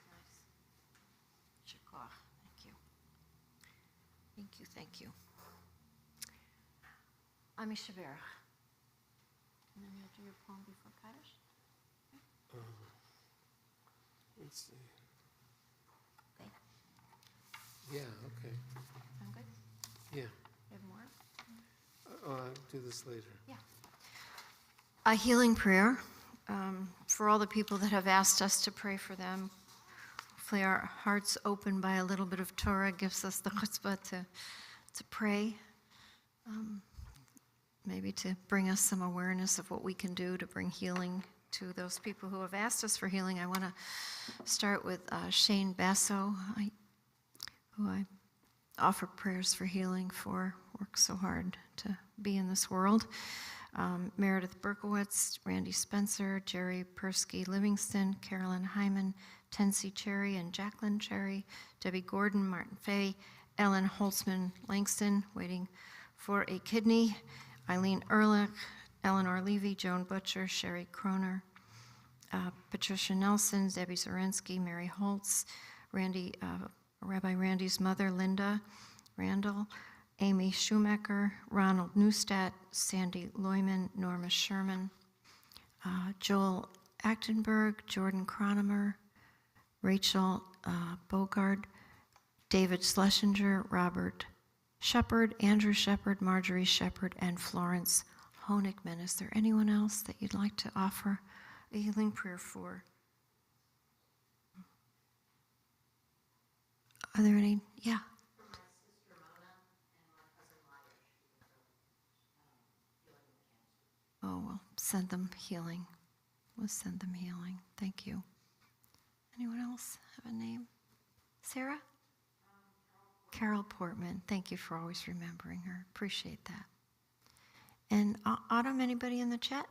Nice. Shakor. Thank you. Thank you, thank you. Ami Shaberach. And then you'll do your poem before Kaddish? Let's see. Okay. Yeah, okay. Sound good? Yeah. You have more? I'll do this later. Yeah. A healing prayer for all the people that have asked us to pray for them. Hopefully our hearts open by a little bit of Torah gives us the chutzpah to pray. Maybe to bring us some awareness of what we can do to bring healing to those people who have asked us for healing. I want to start with Shane Basso, who I offer prayers for healing for, works so hard to be in this world. Meredith Berkowitz, Randy Spencer, Jerry Persky Livingston, Carolyn Hyman, Tensi Cherry and Jacqueline Cherry, Debbie Gordon, Martin Fay, Ellen Holtzman Langston, waiting for a kidney, Eileen Ehrlich, Eleanor Levy, Joan Butcher, Sherry Kroner, Patricia Nelson, Debbie Zorensky, Mary Holtz, Randy Rabbi Randy's mother, Linda Randall, Amy Schumacher, Ronald Neustadt, Sandy Loyman, Norma Sherman, Joel Achtenberg, Jordan Cronemer, Rachel Bogard, David Schlesinger, Robert Shepard, Andrew Shepard, Marjorie Shepard, and Florence Honigman. Is there anyone else that you'd like to offer a healing prayer for? Are there any? Yeah. For my sister Mona and my cousin Maya. Healing cancer. Oh, we'll send them healing. We'll send them healing. Thank you. Anyone else have a name? Sarah? Carol Portman. Thank you for always remembering her. Appreciate that. And Autumn, anybody in the chat?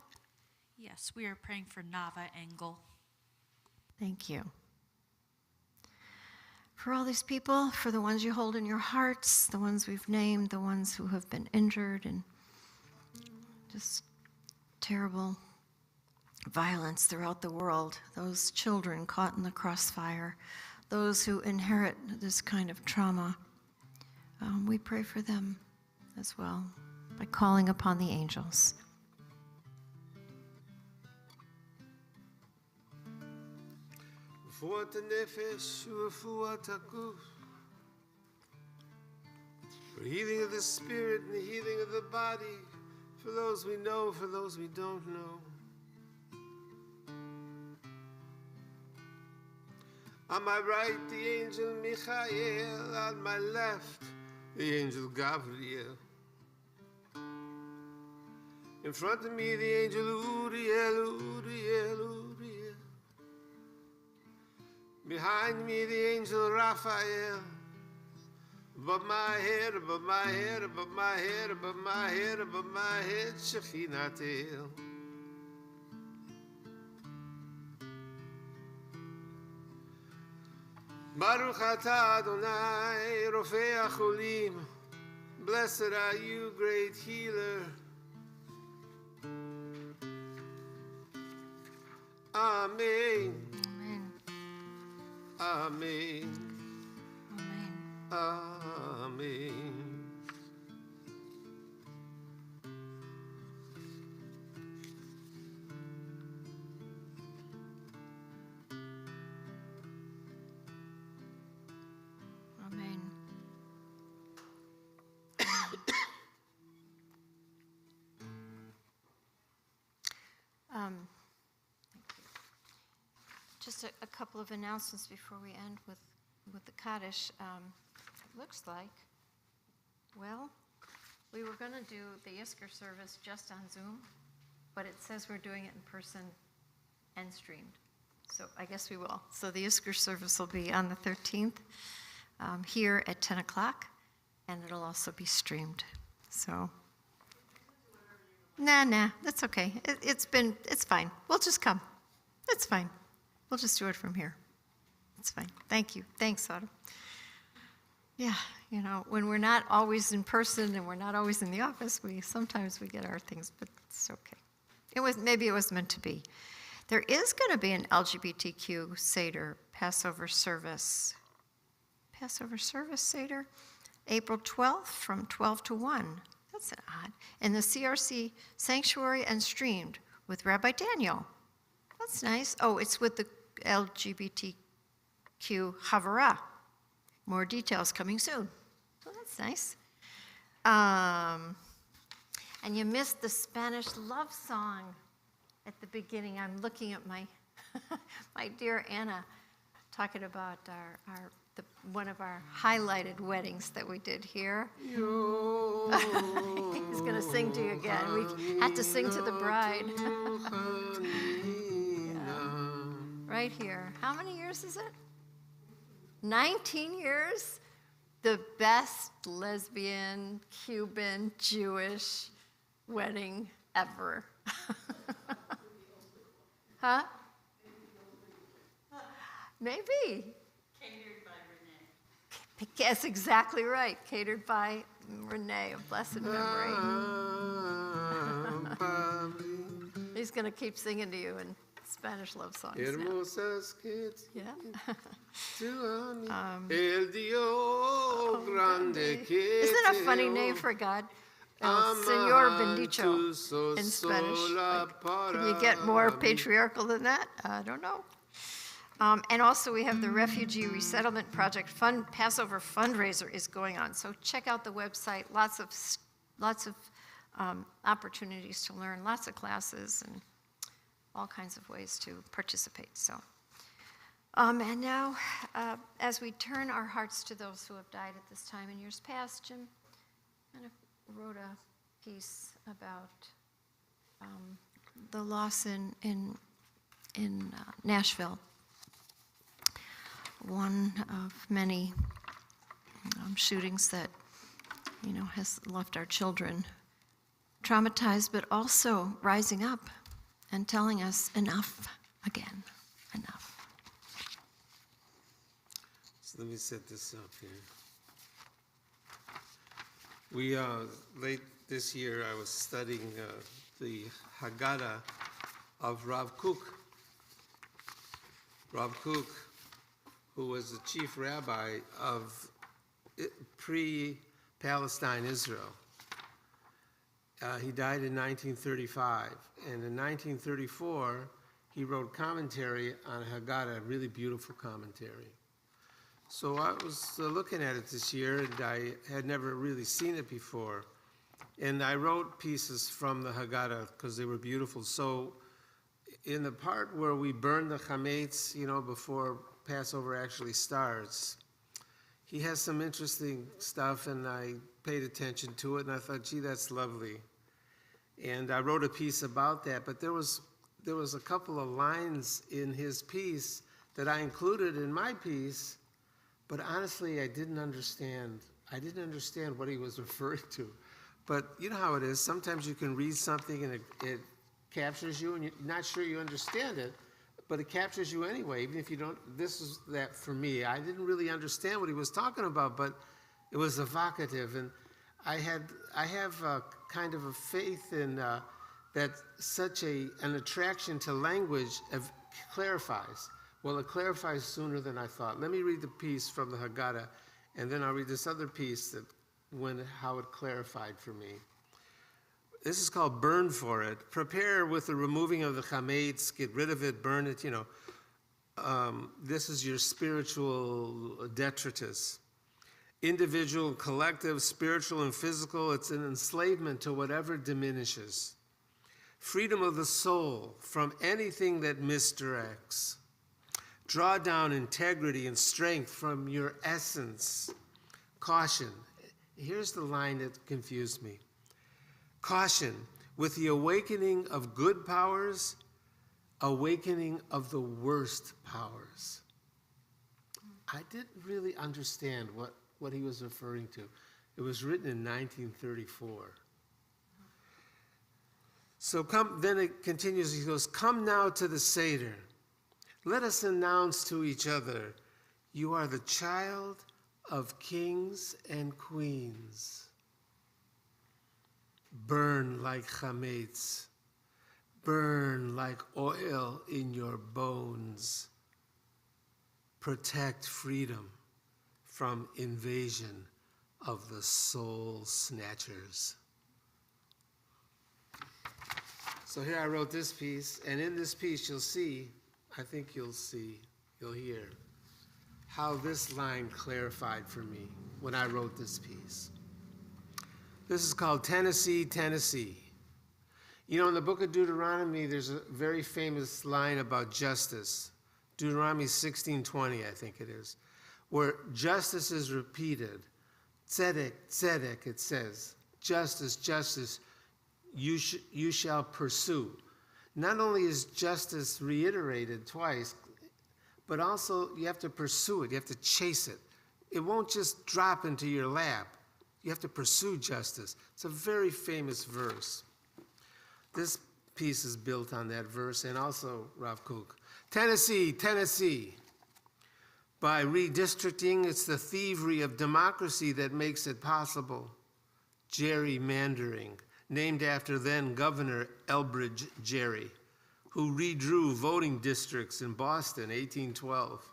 Yes, we are praying for Nava Engel. Thank you. For all these people, for the ones you hold in your hearts, the ones we've named, the ones who have been injured, and just terrible violence throughout the world, those children caught in the crossfire, those who inherit this kind of trauma, we pray for them as well by calling upon the angels. Refuat nefesh u'refuat haguf. For healing of the spirit and the healing of the body, for those we know, for those we don't know. On my right, the angel Michael. On my left, the angel Gabriel. In front of me, the angel Uriel, Uriel, Uriel. Behind me, the angel Raphael. Above my head, above my head, above my head, above my head, above my head, Shechinatel. Baruch atah Adonai, Rofei HaCholim. Blessed are you, great healer. Amen. Amen. Amen. Amen. Amen. Amen. Just a couple of announcements before we end with the Kaddish. It looks like, well, we were going to do the Yizkor service just on Zoom, but it says we're doing it in person and streamed. So I guess we will. So the Yizkor service will be on the 13th here at 10 o'clock, and it'll also be streamed. So, nah, that's okay. It's fine. We'll just come. It's fine. We'll just do it from here. It's fine. Thank you. Thanks, Autumn. Yeah, when we're not always in person and we're not always in the office, sometimes we get our things, but it's okay. Maybe it was meant to be. There is going to be an LGBTQ Seder Passover service. Passover service Seder, April 12th from 12 to 1. That's odd. In the CRC Sanctuary and streamed with Rabbi Daniel. That's nice. Oh, it's with the LGBTQ Havara. More details coming soon. So that's nice. And you missed the Spanish love song at the beginning. I'm looking at my my dear Anna talking about one of our highlighted weddings that we did here. He's going to sing to you again. We had to sing to the bride. Right here. How many years is it? 19 years? The best lesbian, Cuban, Jewish wedding ever. Huh? Maybe. Catered by Renee. That's exactly right. Catered by Renee of blessed memory. He's going to keep singing to you and Spanish love songs now. Hermosas que Yeah. tú a mí, el Dios grande que Isn't that a funny te name amo. for God? El Señor bendito Tú sos in Spanish. sola Like, can you get more para mí. patriarchal than that? I don't know. And also, we have the Refugee Resettlement Project Passover fundraiser is going on. So check out the website. Lots of opportunities to learn, lots of classes, and all kinds of ways to participate. So, and now, as we turn our hearts to those who have died at this time in years past, Jim kind of wrote a piece about the loss in Nashville. One of many shootings that, has left our children traumatized, but also rising up and telling us enough again, enough. So let me set this up here. We, late this year, I was studying the Haggadah of Rav Kook. Rav Kook, who was the chief rabbi of pre-Palestine Israel. He died in 1935, and in 1934, he wrote commentary on Haggadah, a really beautiful commentary. So I was looking at it this year, and I had never really seen it before. And I wrote pieces from the Haggadah because they were beautiful. So in the part where we burn the chametz, before Passover actually starts, he has some interesting stuff, and I paid attention to it, and I thought, gee, that's lovely. And I wrote a piece about that, but there was a couple of lines in his piece that I included in my piece, but honestly, I didn't understand what he was referring to. But you know how it is. Sometimes you can read something and it captures you, and you're not sure you understand it, but it captures you anyway, even if you don't. This is that for me. I didn't really understand what he was talking about, but it was evocative, and I have a kind of a faith in that such an attraction to language clarifies. Well, it clarifies sooner than I thought. Let me read the piece from the Haggadah, and then I'll read this other piece how it clarified for me. This is called Burn for It. Prepare with the removing of the chametz, get rid of it, burn it, This is your spiritual detritus. Individual, collective, spiritual, and physical, it's an enslavement to whatever diminishes. Freedom of the soul from anything that misdirects. Draw down integrity and strength from your essence. Caution. Here's the line that confused me. Caution, with the awakening of good powers, awakening of the worst powers. I didn't really understand what he was referring to. It was written in 1934. So then it continues, he goes, come now to the Seder. Let us announce to each other, you are the child of kings and queens. Burn like chametz. Burn like oil in your bones. Protect freedom from invasion of the soul snatchers. So here I wrote this piece, and in this piece you'll hear how this line clarified for me when I wrote this piece. This is called Tennessee, Tennessee. In the book of Deuteronomy, there's a very famous line about justice. Deuteronomy 16:20, I think it is, where justice is repeated. Tzedek, tzedek, it says. Justice, justice, you shall pursue. Not only is justice reiterated twice, but also you have to pursue it. You have to chase it. It won't just drop into your lap. You have to pursue justice. It's a very famous verse. This piece is built on that verse, and also Rav Kook. Tennessee, Tennessee. By redistricting, it's the thievery of democracy that makes it possible. Gerrymandering, named after then Governor Elbridge Gerry, who redrew voting districts in Boston, 1812.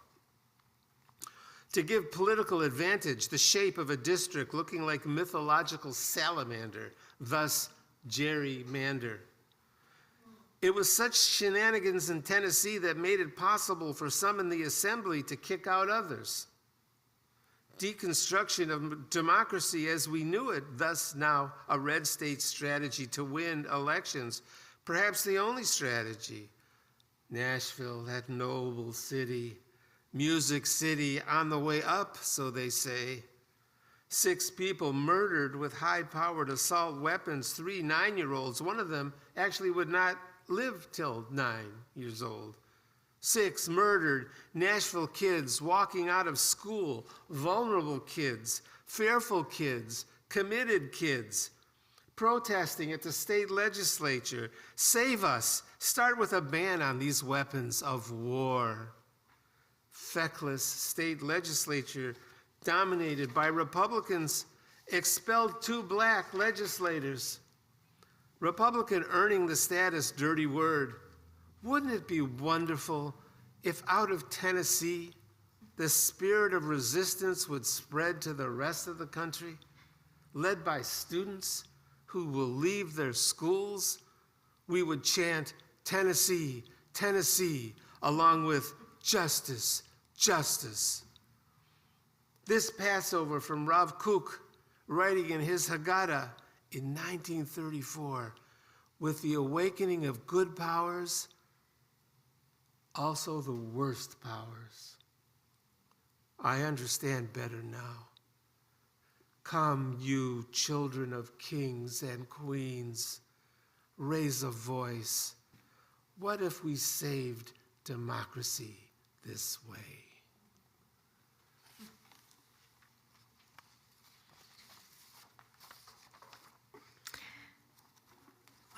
To give political advantage, the shape of a district looking like a mythological salamander, thus gerrymander. It was such shenanigans in Tennessee that made it possible for some in the assembly to kick out others. Deconstruction of democracy as we knew it, thus now a red state strategy to win elections, perhaps the only strategy. Nashville, that noble city, Music City on the way up, so they say. 6 people murdered with high-powered assault weapons, 3 9-year-olds. One of them actually would not live till 9 years old. 6 murdered Nashville kids walking out of school, vulnerable kids, fearful kids, committed kids, protesting at the state legislature. Save us. Start with a ban on these weapons of war. Feckless state legislature dominated by Republicans expelled 2 black legislators. Republican earning the status dirty word. Wouldn't it be wonderful if out of Tennessee, the spirit of resistance would spread to the rest of the country, led by students who will leave their schools? We would chant, Tennessee, Tennessee, along with justice, justice. This Passover from Rav Kook, writing in his Haggadah in 1934, with the awakening of good powers, also the worst powers. I understand better now. Come, you children of kings and queens, raise a voice. What if we saved democracy this way?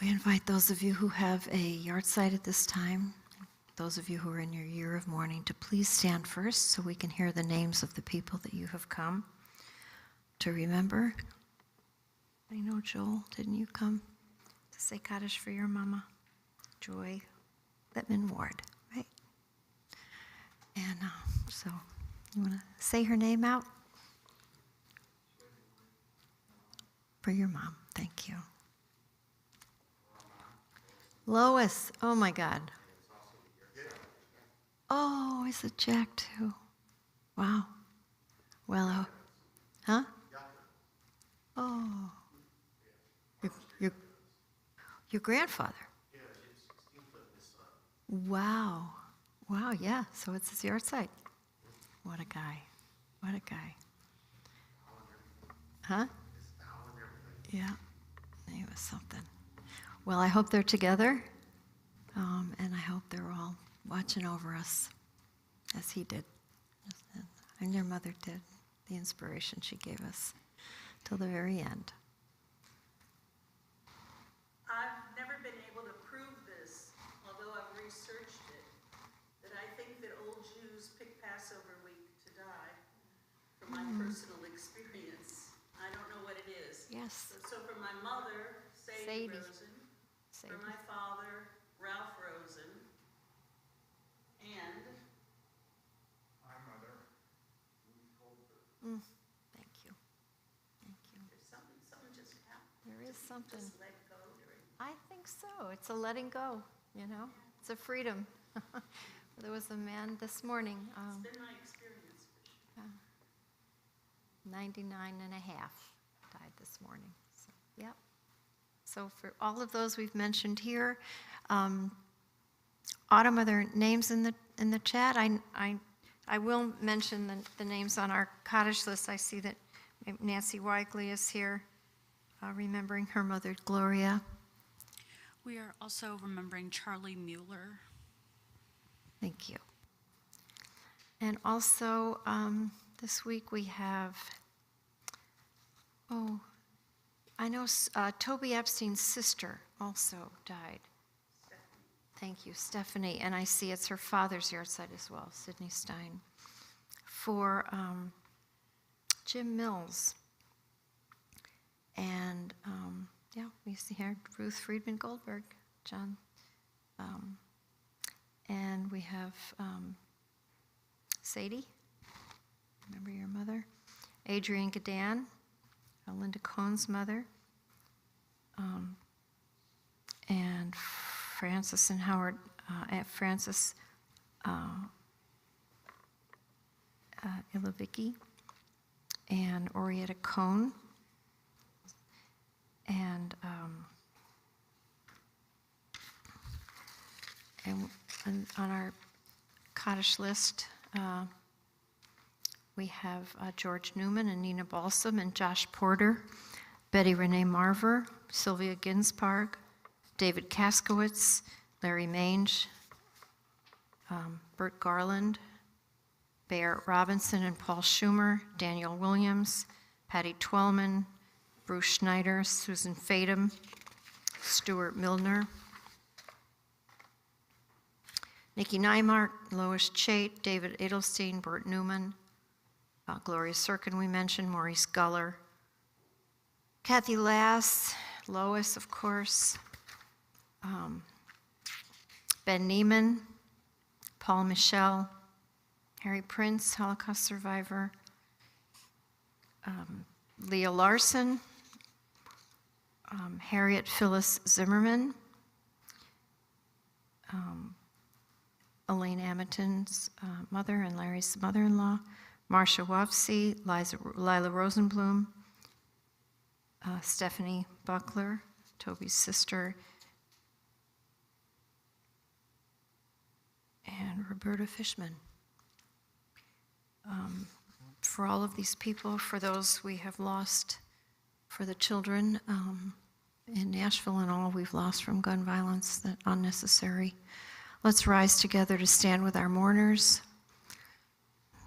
We invite those of you who have a yard site at this time, those of you who are in your year of mourning, to please stand first so we can hear the names of the people that you have come to remember. I know, Joel, didn't you come to say Kaddish for your mama? Joy Littman Ward, right? And so you want to say her name out? For your mom, thank you. Lois, oh my God. Oh, is it Jack too? Wow. Well, huh? Oh. Your grandfather? Wow. Wow, yeah, so it's his yard site. What a guy. What a guy. Huh? Yeah, he was something. Well, I hope they're together, and I hope they're all watching over us as he did, and your mother did, the inspiration she gave us till the very end. I've never been able to prove this, although I've researched it, that I think that old Jews pick Passover week to die, from my personal experience. I don't know what it is. Yes. So for my mother, Sadie Rosen, for my father, Ralph Rosen, and my mother, Ruth Goldberg. Thank you. Thank you. there's something just happened. There is something. Just let go during. I think so. It's a letting go, you know? It's a freedom. There was a man this morning, It's been my experience for sure. 99 and a half, died this morning. So, yep. So for all of those we've mentioned here, Autumn, are there names in the chat? I will mention the names on our Kaddish list. I see that Nancy Weigley is here, remembering her mother, Gloria. We are also remembering Charlie Mueller. Thank you. And also, this week we have, I know Toby Epstein's sister also died. Thank you, Stephanie. And I see it's her father's yard site as well, Sidney Stein. For Jim Mills. And, we see here Ruth Friedman Goldberg, John And we have Sadie, remember your mother? Adrienne Gadan, Linda Cohn's mother. And Francis and Howard, Francis Ilovicki, and Orietta Cohn. And on our Kaddish list, we have George Newman and Nina Balsam and Josh Porter, Betty Renee Marver, Sylvia Ginsparg, David Kaskowitz, Larry Mange, Bert Garland, Bear Robinson and Paul Schumer, Daniel Williams, Patty Twellman, Bruce Schneider, Susan Fadum, Stuart Milner, Nikki Nymark, Lois Chait, David Edelstein, Bert Newman, Gloria Sirkin we mentioned, Maurice Guller, Kathy Lass, Lois, of course, Ben Neiman, Paul Michel, Harry Prince, Holocaust survivor, Leah Larson, Harriet Phyllis Zimmerman, Elaine Amitton's mother and Larry's mother-in-law, Marcia Wofsy, Lila Rosenblum, Stephanie Buckler, Toby's sister, and Roberta Fishman. For all of these people, for those we have lost, for the children in Nashville and all we've lost from gun violence, that unnecessary. Let's rise together to stand with our mourners,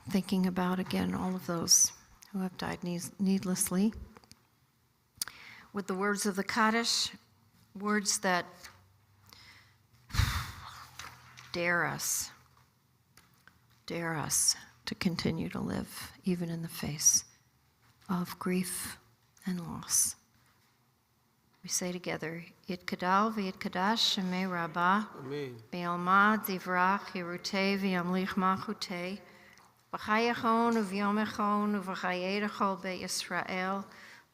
thinking about, again, all of those who have died needlessly. With the words of the Kaddish, words that dare us to continue to live, even in the face of grief and loss. We say together, Yitkadal v'yitkadash shemei rabbah, Amen. Be'alma divrach yerutei v'yamlich malchutei, v'chayachon u'v'yomechon u'v'chayedachol be'Yisrael,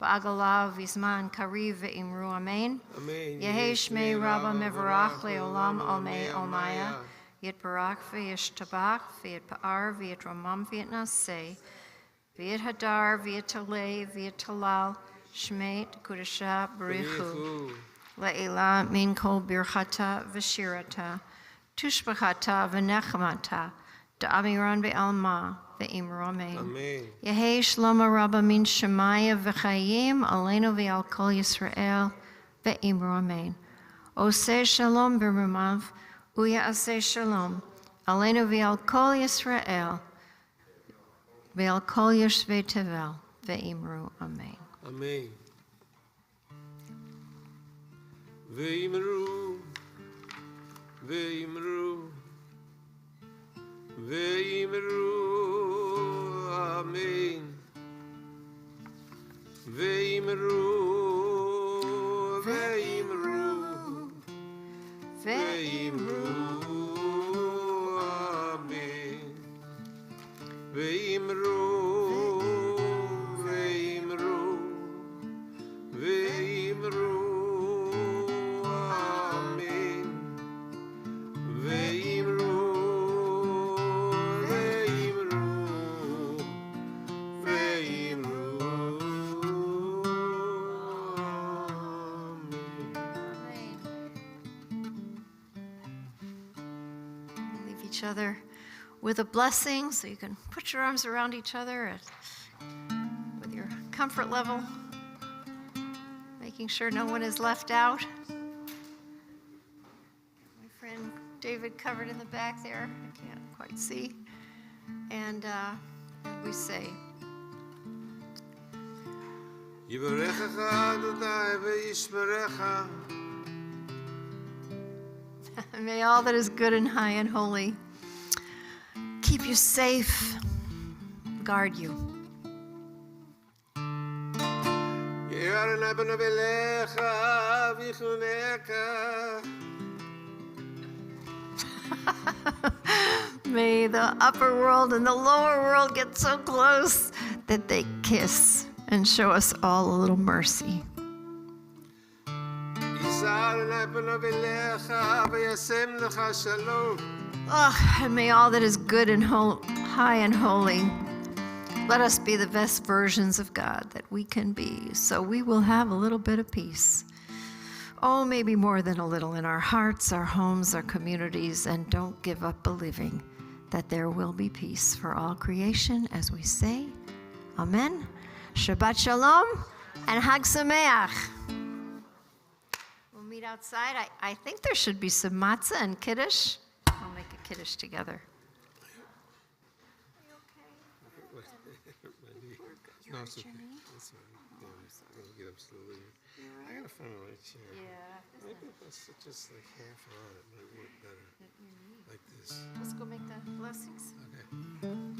ba'agalav v'zman kariv ve'imru amen. Amen. Yehi shmei rabba mevarach le'olam almei olmaya, yitbarak v'yishtabach v'yitpa'ar v'yitramam v'yitnaseh, v'yithadar v'yitalei v'yitalal, Shmeit Kudasha Barichu, La'ila Min Kol Birchata V'Shirata, Tushbachata V'Nechmata, Da'amiran Be'alma Ve'imru Amen. Amen. Yehei Shlomo Rabba Min Shemaya V'Chayim, Aleinu V'Al Kol Yisrael Ve'imru Amen. Oseh Shalom B'Rumav, U'Ya'aseh Shalom, Aleinu V'Al Kol Yisrael V'Al Kol Yoshvei Tevel Ve'imru Amen. Amen. Ve'imru, ve'imru, ve'imru, amen. Ve'imru, ve'imru, ve'imru, amen. Ve'imru. Each other with a blessing, so you can put your arms around each other with your comfort level, making sure no one is left out. My friend David covered in the back there, I can't quite see. And we say, Yivarechecha Adonai ve'yishmerecha. may all that is good and high and holy keep you safe, guard you. Ye'arena b'navelecha v'yichuneka. May the upper world and the lower world get so close that they kiss and show us all a little mercy. And may all that is good and high and holy, let us be the best versions of God that we can be, so we will have a little bit of peace. Oh, maybe more than a little in our hearts, our homes, our communities, and don't give up believing that there will be peace for all creation as we say, Amen. Shabbat Shalom and Hag Sameach. We'll meet outside. I think there should be some matzah and kiddush. We'll make a kiddush together. No, it's okay. That's all right. Yeah, I'm gonna get up slowly. I gotta find the right chair. Yeah. Maybe if I sit just like half on, it might work better. Like this. Let's go make the blessings. Okay.